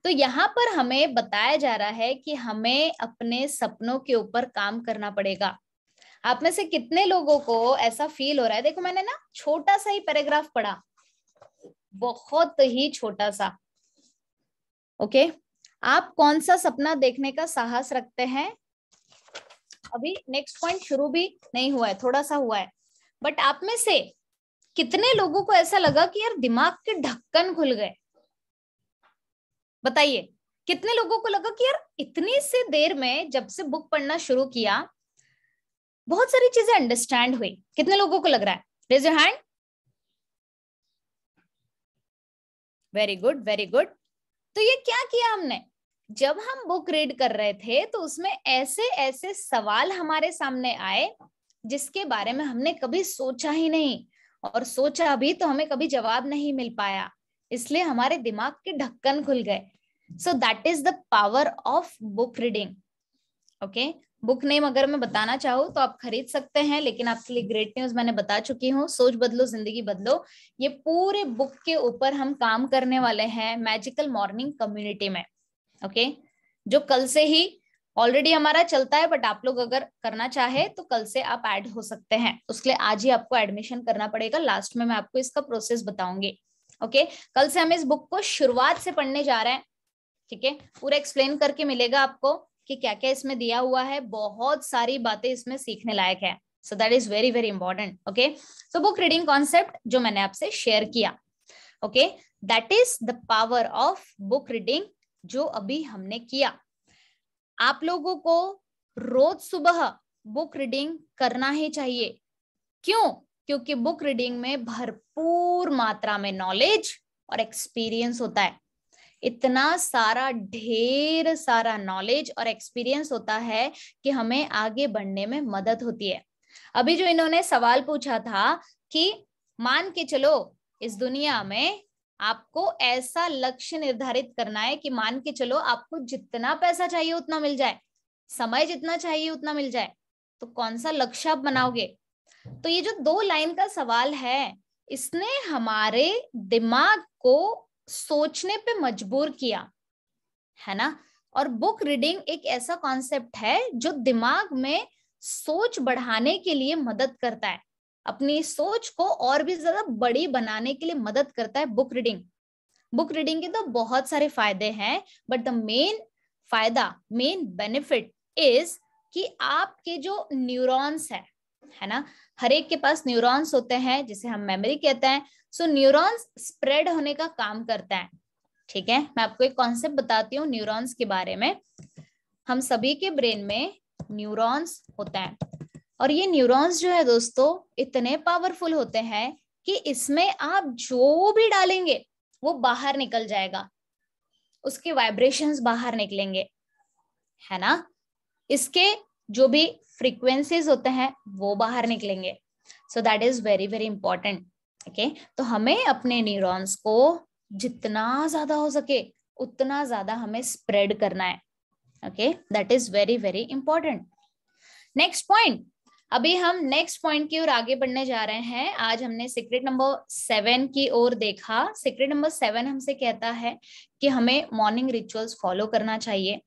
तो यहाँ पर हमें बताया जा रहा है कि हमें अपने सपनों के ऊपर काम करना पड़ेगा। आप में से कितने लोगों को ऐसा फील हो रहा है? देखो, मैंने ना छोटा सा ही पैराग्राफ पढ़ा, बहुत ही छोटा सा। ओके, आप कौन सा सपना देखने का साहस रखते हैं? अभी नेक्स्ट पॉइंट शुरू भी नहीं हुआ है, थोड़ा सा हुआ है, बट आप में से कितने लोगों को ऐसा लगा कि यार दिमाग के ढक्कन खुल गए? बताइए, कितने लोगों को लगा कि यार इतनी सी देर में जब से बुक पढ़ना शुरू किया बहुत सारी चीजें अंडरस्टैंड हुई? कितने लोगों को लग रहा है? Raise your hand. Very good, very good. तो ये क्या किया हमने? जब हम बुक रीड कर रहे थे तो उसमें ऐसे ऐसे सवाल हमारे सामने आए जिसके बारे में हमने कभी सोचा ही नहीं, और सोचा भी तो हमें कभी जवाब नहीं मिल पाया, इसलिए हमारे दिमाग के ढक्कन खुल गए। So that is the power of book reading. Okay, book name अगर मैं बताना चाहूँ तो आप खरीद सकते हैं, लेकिन आपके लिए ग्रेट न्यूज मैंने बता चुकी हूँ, सोच बदलो जिंदगी बदलो। ये पूरे बुक के ऊपर हम काम करने वाले हैं मैजिकल मॉर्निंग कम्युनिटी में। ओके, जो कल से ही ऑलरेडी हमारा चलता है, बट आप लोग अगर करना चाहे तो कल से आप ऐड हो सकते हैं। उसके लिए आज ही आपको एडमिशन करना पड़ेगा, लास्ट में मैं आपको इसका प्रोसेस बताऊंगी। ओके, कल से हम इस बुक को शुरुआत से पढ़ने जा रहे हैं। ठीक है, पूरा एक्सप्लेन करके मिलेगा आपको कि क्या क्या इसमें दिया हुआ है, बहुत सारी बातें इसमें सीखने लायक है। So that is very very important. Okay, so book reading concept जो मैंने आपसे शेयर किया, okay, that is the power of book reading जो अभी हमने किया। आप लोगों को रोज सुबह बुक रीडिंग करना ही चाहिए। क्यों? क्योंकि बुक रीडिंग में भरपूर मात्रा में नॉलेज और एक्सपीरियंस होता है। इतना सारा ढेर सारा नॉलेज और एक्सपीरियंस होता है कि हमें आगे बढ़ने में मदद होती है। अभी जो इन्होंने सवाल पूछा था कि मान के चलो इस दुनिया में आपको ऐसा लक्ष्य निर्धारित करना है कि मान के चलो आपको जितना पैसा चाहिए उतना मिल जाए, समय जितना चाहिए उतना मिल जाए, तो कौन सा लक्ष्य आप बनाओगे? तो ये जो 2 लाइन का सवाल है, इसने हमारे दिमाग को सोचने पे मजबूर किया, है ना। और बुक रीडिंग एक ऐसा कॉन्सेप्ट है जो दिमाग में सोच बढ़ाने के लिए मदद करता है, अपनी सोच को और भी ज्यादा बड़ी बनाने के लिए मदद करता है बुक रीडिंग। बुक रीडिंग के तो बहुत सारे फायदे हैं, but the main benefit is कि आपके जो न्यूरॉन्स है ना, हर एक के पास न्यूरॉन्स होते हैं जिसे हम मेमोरी कहते हैं। सो न्यूरॉन्स स्प्रेड होने का काम करता है, ठीक है। मैं आपको एक कॉन्सेप्ट बताती हूँ न्यूरॉन्स के बारे में। हम सभी के ब्रेन में न्यूरॉन्स होता है, और ये न्यूरॉन्स जो है दोस्तों इतने पावरफुल होते हैं कि इसमें आप जो भी डालेंगे वो बाहर निकल जाएगा, उसके वाइब्रेशंस बाहर निकलेंगे, है ना। इसके जो भी फ्रीक्वेंसीज होते हैं वो बाहर निकलेंगे। So that is very very important. Okay, तो हमें अपने न्यूरॉन्स को जितना ज्यादा हो सके उतना ज्यादा हमें स्प्रेड करना है। Okay, that is very very important. Next point, अभी हम नेक्स्ट पॉइंट की ओर आगे बढ़ने जा रहे हैं। आज हमने सीक्रेट नंबर 7 की ओर देखा। सीक्रेट नंबर 7 हमसे कहता है कि हमें मॉर्निंग रिचुअल्स फॉलो करना चाहिए।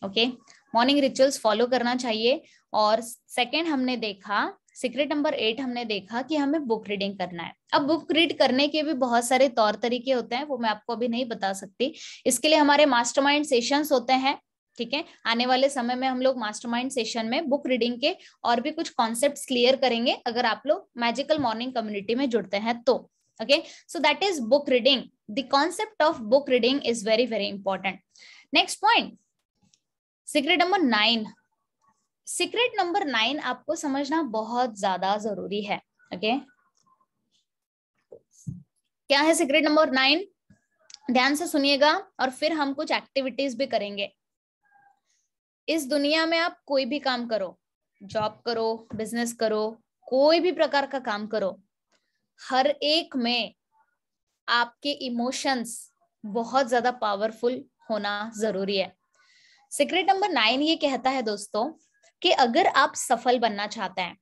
ओके, मॉर्निंग रिचुअल्स फॉलो करना चाहिए। और सेकंड हमने देखा, सीक्रेट नंबर 8 हमने देखा कि हमें बुक रीडिंग करना है। अब बुक रीड करने के भी बहुत सारे तौर तरीके होते हैं, वो मैं आपको अभी नहीं बता सकती। इसके लिए हमारे मास्टरमाइंड सेशंस होते हैं, ठीक है। आने वाले समय में हम लोग मास्टरमाइंड सेशन में बुक रीडिंग के और भी कुछ कॉन्सेप्ट्स क्लियर करेंगे, अगर आप लोग मैजिकल मॉर्निंग कम्युनिटी में जुड़ते हैं तो। Okay, so that is book reading. The concept of book reading is very very important. Next point, secret number 9। Secret number 9 आपको समझना बहुत ज्यादा जरूरी है। ओके, क्या है सीक्रेट नंबर 9? ध्यान से सुनिएगा और फिर हम कुछ एक्टिविटीज भी करेंगे। इस दुनिया में आप कोई भी काम करो, जॉब करो, बिजनेस करो, कोई भी प्रकार का काम करो, हर एक में आपके इमोशंस बहुत ज्यादा पावरफुल होना जरूरी है। सीक्रेट नंबर 9 ये कहता है दोस्तों कि अगर आप सफल बनना चाहते हैं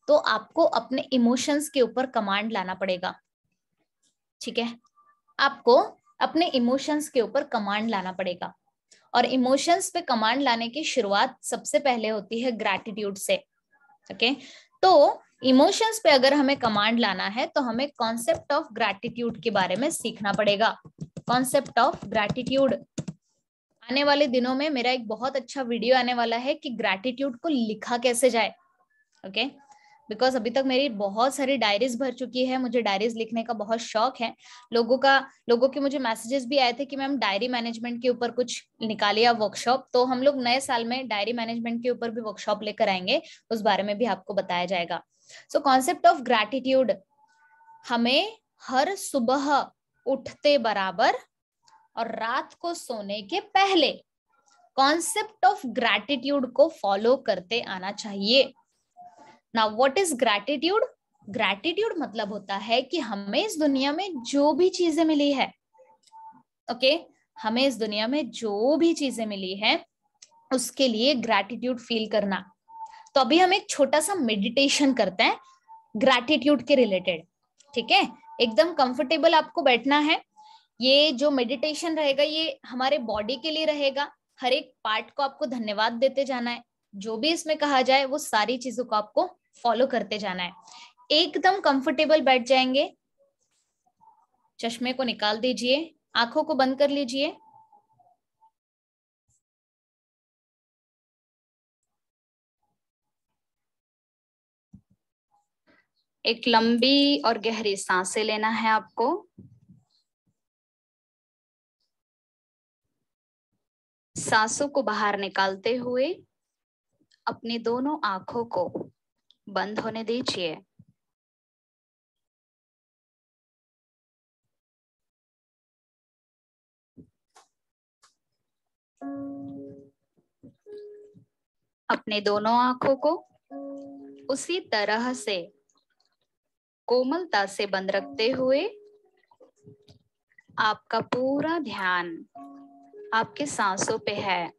तो आपको अपने इमोशंस के ऊपर कमांड लाना पड़ेगा, ठीक है। आपको अपने इमोशंस के ऊपर कमांड लाना पड़ेगा, और इमोशंस पे कमांड लाने की शुरुआत सबसे पहले होती है ग्रैटिट्यूड से। ओके, तो इमोशंस पे अगर हमें कमांड लाना है तो हमें कॉन्सेप्ट ऑफ ग्रैटिट्यूड के बारे में सीखना पड़ेगा। कॉन्सेप्ट ऑफ ग्रैटिट्यूड, आने वाले दिनों में मेरा एक बहुत अच्छा वीडियो आने वाला है कि ग्रैटिट्यूड को लिखा कैसे जाए। ओके, बिकॉज अभी तक मेरी बहुत सारी डायरीज भर चुकी है, मुझे डायरीज लिखने का बहुत शौक है। लोगों के मुझे मैसेजेस भी आए थे कि मैम डायरी मैनेजमेंट के ऊपर कुछ निकालिए वर्कशॉप, तो हम लोग नए साल में डायरी मैनेजमेंट के ऊपर भी वर्कशॉप लेकर आएंगे, उस बारे में भी आपको बताया जाएगा। सो कॉन्सेप्ट ऑफ ग्रैटिट्यूड, हमें हर सुबह उठते बराबर और रात को सोने के पहले कॉन्सेप्ट ऑफ ग्रैटिट्यूड को फॉलो करते आना चाहिए। Now what is gratitude? Gratitude मतलब होता है कि हमें इस दुनिया में जो भी चीजें मिली है, ओके, हमें इस दुनिया में जो भी चीजें मिली है उसके लिए ग्रैटिट्यूड फील करना। तो अभी हम एक छोटा सा मेडिटेशन करते हैं ग्रैटिट्यूड के रिलेटेड, ठीक है। एकदम कंफर्टेबल आपको बैठना है। ये जो मेडिटेशन रहेगा ये हमारे बॉडी के लिए रहेगा। हर एक पार्ट को आपको धन्यवाद देते जाना है, जो भी इसमें कहा जाए वो सारी चीजों को आपको फॉलो करते जाना है। एकदम कंफर्टेबल बैठ जाएंगे, चश्मे को निकाल दीजिए, आंखों को बंद कर लीजिए। एक लंबी और गहरी सांसें लेना है आपको। सांसों को बाहर निकालते हुए अपनी दोनों आंखों को बंद होने दीजिए। अपने दोनों आंखों को उसी तरह से कोमलता से बंद रखते हुए आपका पूरा ध्यान आपके सांसों पे है।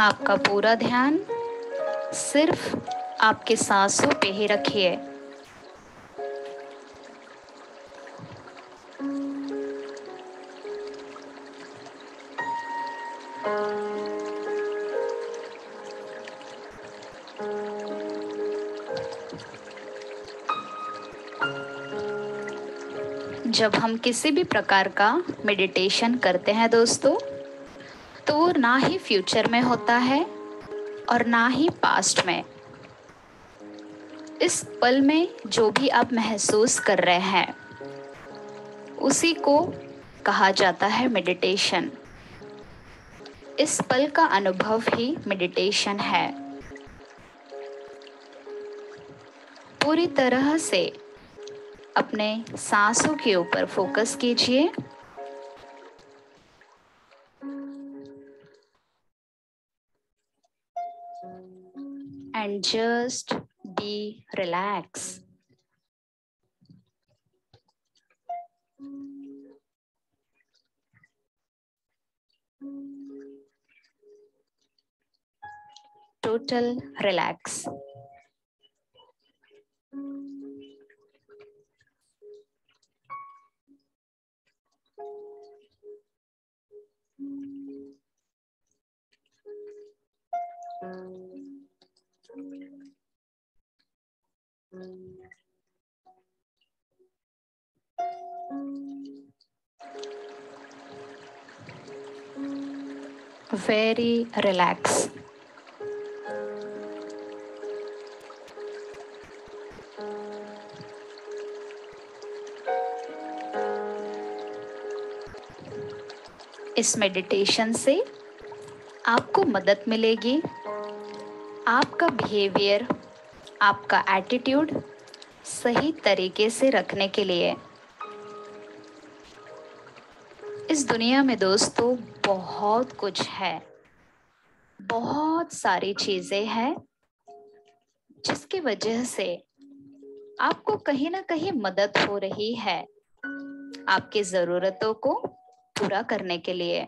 आपका पूरा ध्यान सिर्फ आपके सांसों पे ही रखिए। जब हम किसी भी प्रकार का मेडिटेशन करते हैं दोस्तों, तो वो ना ही फ्यूचर में होता है और ना ही पास्ट में। इस पल में जो भी आप महसूस कर रहे हैं, उसी को कहा जाता है मेडिटेशन। इस पल का अनुभव ही मेडिटेशन है। पूरी तरह से अपने सांसों के ऊपर फोकस कीजिए। And just be relaxed. Total relax. Very relax. इस मेडिटेशन से आपको मदद मिलेगी आपका बिहेवियर, आपका एटीट्यूड सही तरीके से रखने के लिए। इस दुनिया में दोस्तों बहुत कुछ है, बहुत सारी चीजें हैं जिसकी वजह से आपको कहीं ना कहीं मदद हो रही है आपकी जरूरतों को पूरा करने के लिए।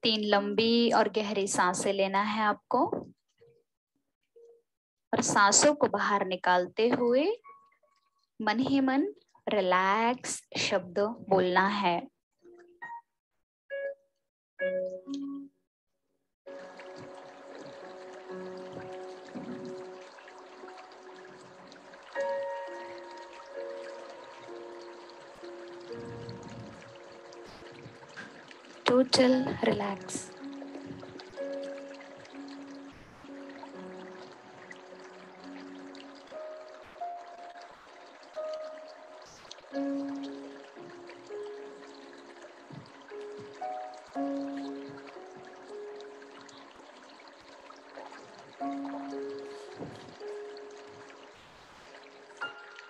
तीन लंबी और गहरी सांसें लेना है आपको और सांसों को बाहर निकालते हुए मन ही मन रिलैक्स शब्द बोलना है। Total relax.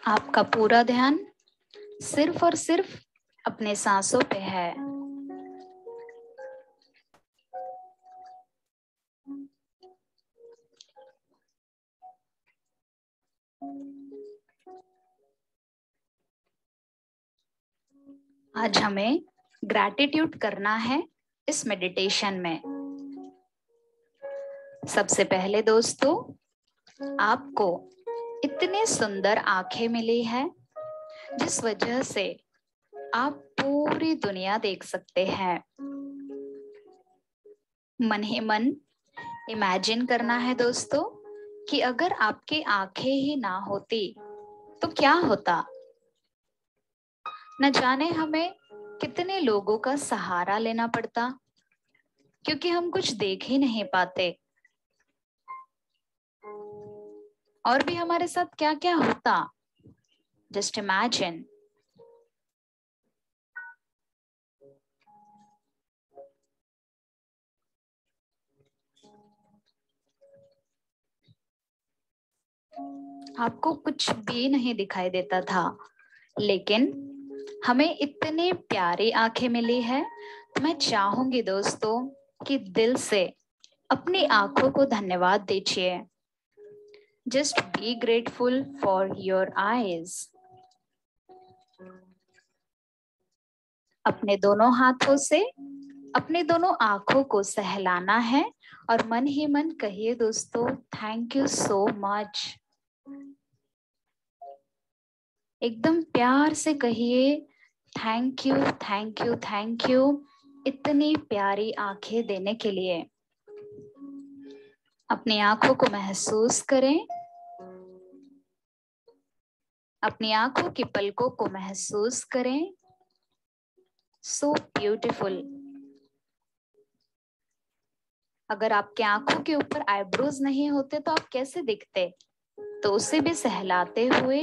आपका पूरा ध्यान सिर्फ और सिर्फ अपने सांसों पे है। आज हमें ग्रैटिट्यूड करना है इस मेडिटेशन में। सबसे पहले दोस्तों, आपको इतने सुंदर आंखें मिली है जिस वजह से आप पूरी दुनिया देख सकते हैं। मन ही मन इमेजिन करना है दोस्तों कि अगर आपकी आंखें ही ना होती तो क्या होता। न जाने हमें कितने लोगों का सहारा लेना पड़ता, क्योंकि हम कुछ देख ही नहीं पाते। और भी हमारे साथ क्या क्या होता, जस्ट इमेजिन। आपको कुछ भी नहीं दिखाई देता था, लेकिन हमें इतनी प्यारी आंखें मिली है, तो मैं चाहूंगी दोस्तों कि दिल से अपनी आंखों को धन्यवाद दीजिए। Just be grateful for your eyes. अपने दोनों हाथों से अपने दोनों आंखों को सहलाना है और मन ही मन कहिए दोस्तों, थैंक यू सो मच। एकदम प्यार से कहिए, thank you thank you thank you, इतनी प्यारी आंखें देने के लिए। अपनी आंखों को महसूस करें, अपनी आंखों की पलकों को महसूस करें। So beautiful. अगर आपके आंखों के ऊपर आईब्रोज नहीं होते तो आप कैसे दिखते? तो उसे भी सहलाते हुए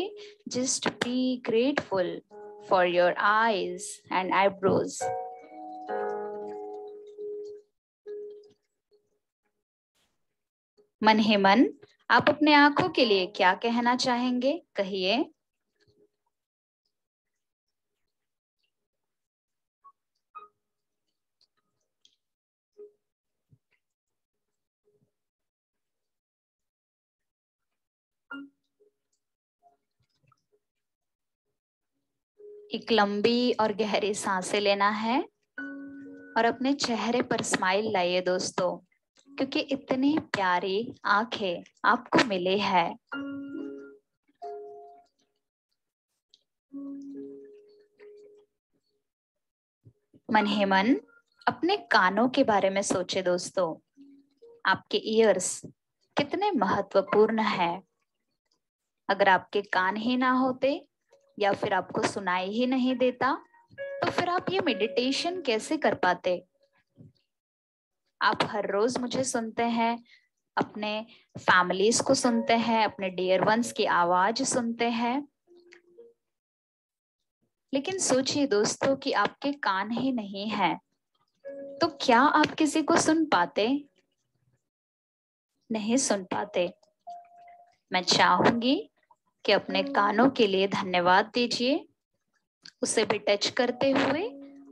just be grateful for your eyes and eyebrows. मन ही मन आप अपने आंखों के लिए क्या कहना चाहेंगे? कहिए। एक लंबी और गहरी सांसें लेना है और अपने चेहरे पर स्माइल लाइए दोस्तों, क्योंकि इतनी प्यारी आंखें आपको मिली है। मन ही मन अपने कानों के बारे में सोचे दोस्तों। आपके ईयर्स कितने महत्वपूर्ण है। अगर आपके कान ही ना होते या फिर आपको सुनाई ही नहीं देता, तो फिर आप ये मेडिटेशन कैसे कर पाते? आप हर रोज मुझे सुनते हैं, अपने फैमिलीज को सुनते हैं, अपने डियर वंस की आवाज सुनते हैं, लेकिन सोचिए दोस्तों कि आपके कान ही नहीं है, तो क्या आप किसी को सुन पाते? नहीं सुन पाते। मैं चाहूंगी कि अपने कानों के लिए धन्यवाद दीजिए, उसे भी टच करते हुए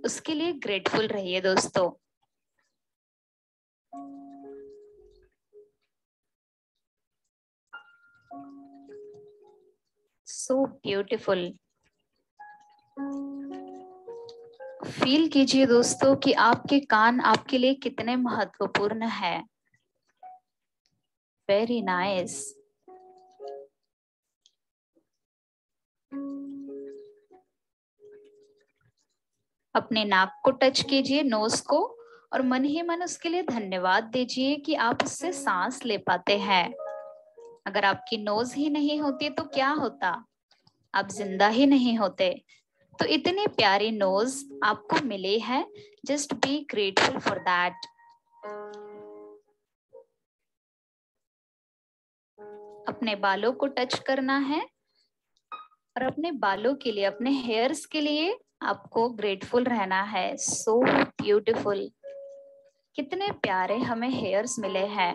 उसके लिए ग्रेटफुल रहिए दोस्तों। So beautiful. फील कीजिए दोस्तों कि आपके कान आपके लिए कितने महत्वपूर्ण है। Very nice. अपने नाक को टच कीजिए, नोज को, और मन ही मन उसके लिए धन्यवाद दीजिए कि आप उससे सांस ले पाते हैं। अगर आपकी नोज ही नहीं होती तो क्या होता? आप जिंदा ही नहीं होते। तो इतनी प्यारी नोज आपको मिली है, just be grateful for that. अपने बालों को टच करना है और अपने बालों के लिए, अपने हेयर्स के लिए आपको ग्रेटफुल रहना है। So beautiful. कितने प्यारे हमें हेयर्स मिले हैं।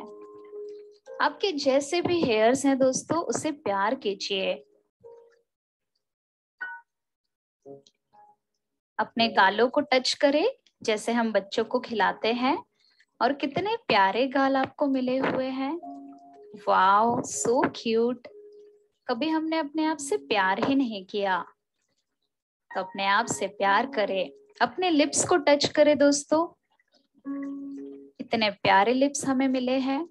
आपके जैसे भी हेयर्स हैं दोस्तों, उसे प्यार कीजिए। अपने गालों को टच करें जैसे हम बच्चों को खिलाते हैं, और कितने प्यारे गाल आपको मिले हुए हैं। Wow, so cute. कभी हमने अपने आप से प्यार ही नहीं किया, तो अपने आप से प्यार करें। अपने लिप्स को टच करें दोस्तों, इतने प्यारे लिप्स हमें मिले हैं।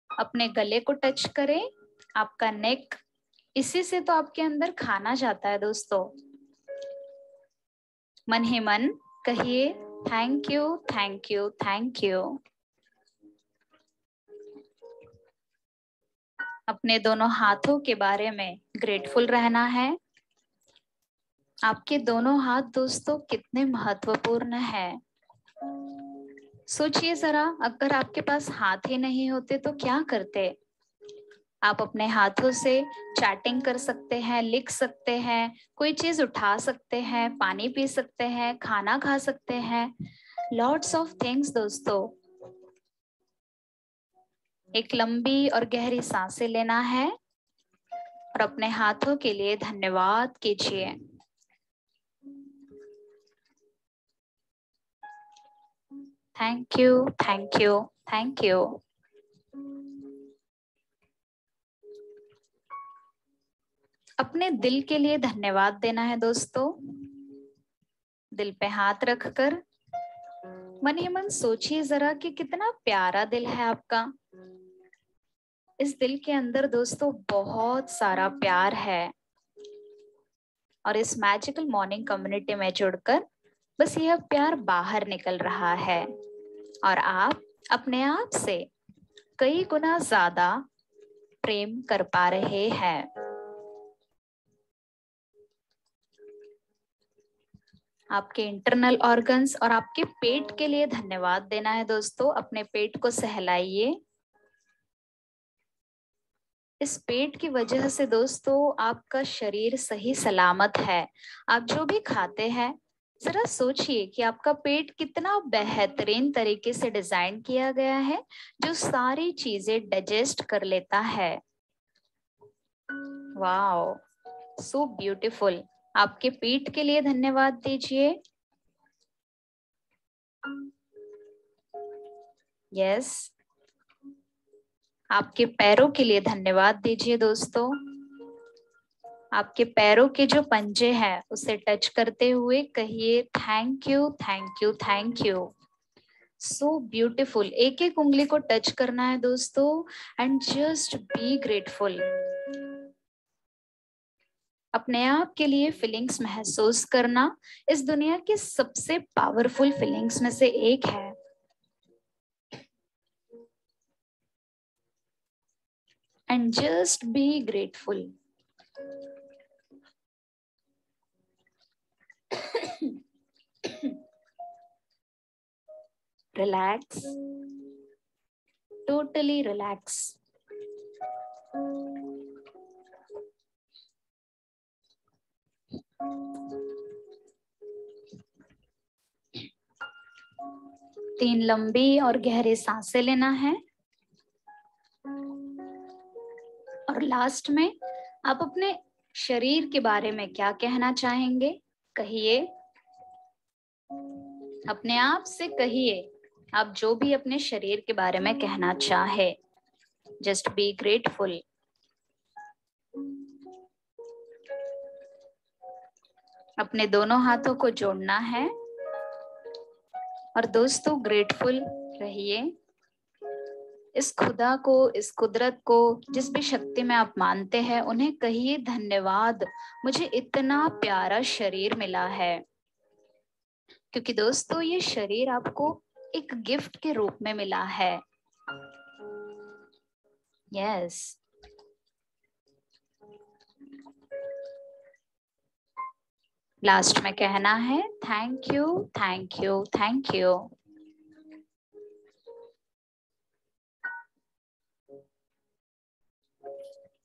अपने गले को टच करें, आपका नेक, इसी से तो आपके अंदर खाना जाता है दोस्तों। मन ही मन कहिए, thank you thank you thank you. अपने दोनों हाथों के बारे में ग्रेटफुल रहना है। आपके दोनों हाथ दोस्तों कितने महत्वपूर्ण है। सोचिए जरा, अगर आपके पास हाथ ही नहीं होते तो क्या करते? आप अपने हाथों से चैटिंग कर सकते हैं, लिख सकते हैं, कोई चीज उठा सकते हैं, पानी पी सकते हैं, खाना खा सकते हैं, लॉट्स ऑफ थिंग्स दोस्तों। एक लंबी और गहरी सांसें लेना है और अपने हाथों के लिए धन्यवाद कीजिए। Thank you, thank you, thank you. अपने दिल के लिए धन्यवाद देना है दोस्तों। दिल पे हाथ रखकर मन ही मन सोचिए जरा कि कितना प्यारा दिल है आपका। इस दिल के अंदर दोस्तों बहुत सारा प्यार है और इस मैजिकल मॉर्निंग कम्युनिटी में जुड़कर बस यह प्यार बाहर निकल रहा है और आप अपने आप से कई गुना ज्यादा प्रेम कर पा रहे हैं। आपके इंटरनल ऑर्गन्स और आपके पेट के लिए धन्यवाद देना है दोस्तों। अपने पेट को सहलाइए। इस पेट की वजह से दोस्तों आपका शरीर सही सलामत है। आप जो भी खाते हैं जरा सोचिए कि आपका पेट कितना बेहतरीन तरीके से डिजाइन किया गया है, जो सारी चीजें डाइजेस्ट कर लेता है। Wow, so beautiful. आपके पेट के लिए धन्यवाद दीजिए। यस, आपके पैरों के लिए धन्यवाद दीजिए दोस्तों। आपके पैरों के जो पंजे हैं उसे टच करते हुए कहिए thank you, thank you, thank you. So beautiful. एक एक उंगली को टच करना है दोस्तों एंड जस्ट बी ग्रेटफुल। अपने आप के लिए फीलिंग्स महसूस करना इस दुनिया की सबसे पावरफुल फीलिंग्स में से एक है। And just be grateful. Relax, totally relax. तीन लंबी और गहरी सांसें लेना है और लास्ट में आप अपने शरीर के बारे में क्या कहना चाहेंगे कहिए। अपने आप से कहिए आप जो भी अपने शरीर के बारे में कहना चाहे। Just be grateful. अपने दोनों हाथों को जोड़ना है और दोस्तों ग्रेटफुल रहिए। इस खुदा को, इस कुदरत को, जिस भी शक्ति में आप मानते हैं उन्हें कहिए धन्यवाद, मुझे इतना प्यारा शरीर मिला है। क्योंकि दोस्तों ये शरीर आपको एक गिफ्ट के रूप में मिला है। यस, लास्ट में कहना है thank you, thank you, thank you.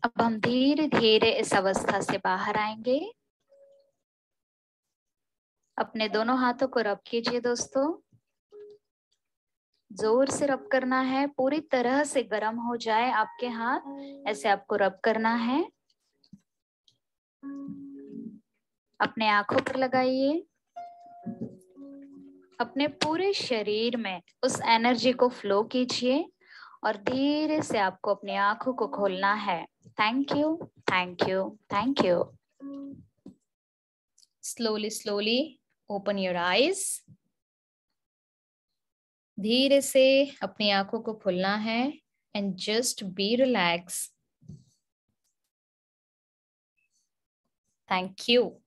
अब हम धीरे धीरे इस अवस्था से बाहर आएंगे। अपने दोनों हाथों को रब कीजिए दोस्तों। जोर से रब करना है, पूरी तरह से गर्म हो जाए आपके हाथ, ऐसे आपको रब करना है। अपने आंखों पर लगाइए। अपने पूरे शरीर में उस एनर्जी को फ्लो कीजिए और धीरे से आपको अपनी आंखों को खोलना है। Thank you, thank you, thank you. Slowly slowly open your eyes. धीरे से अपनी आंखों को खोलना है and just be relax. Thank you.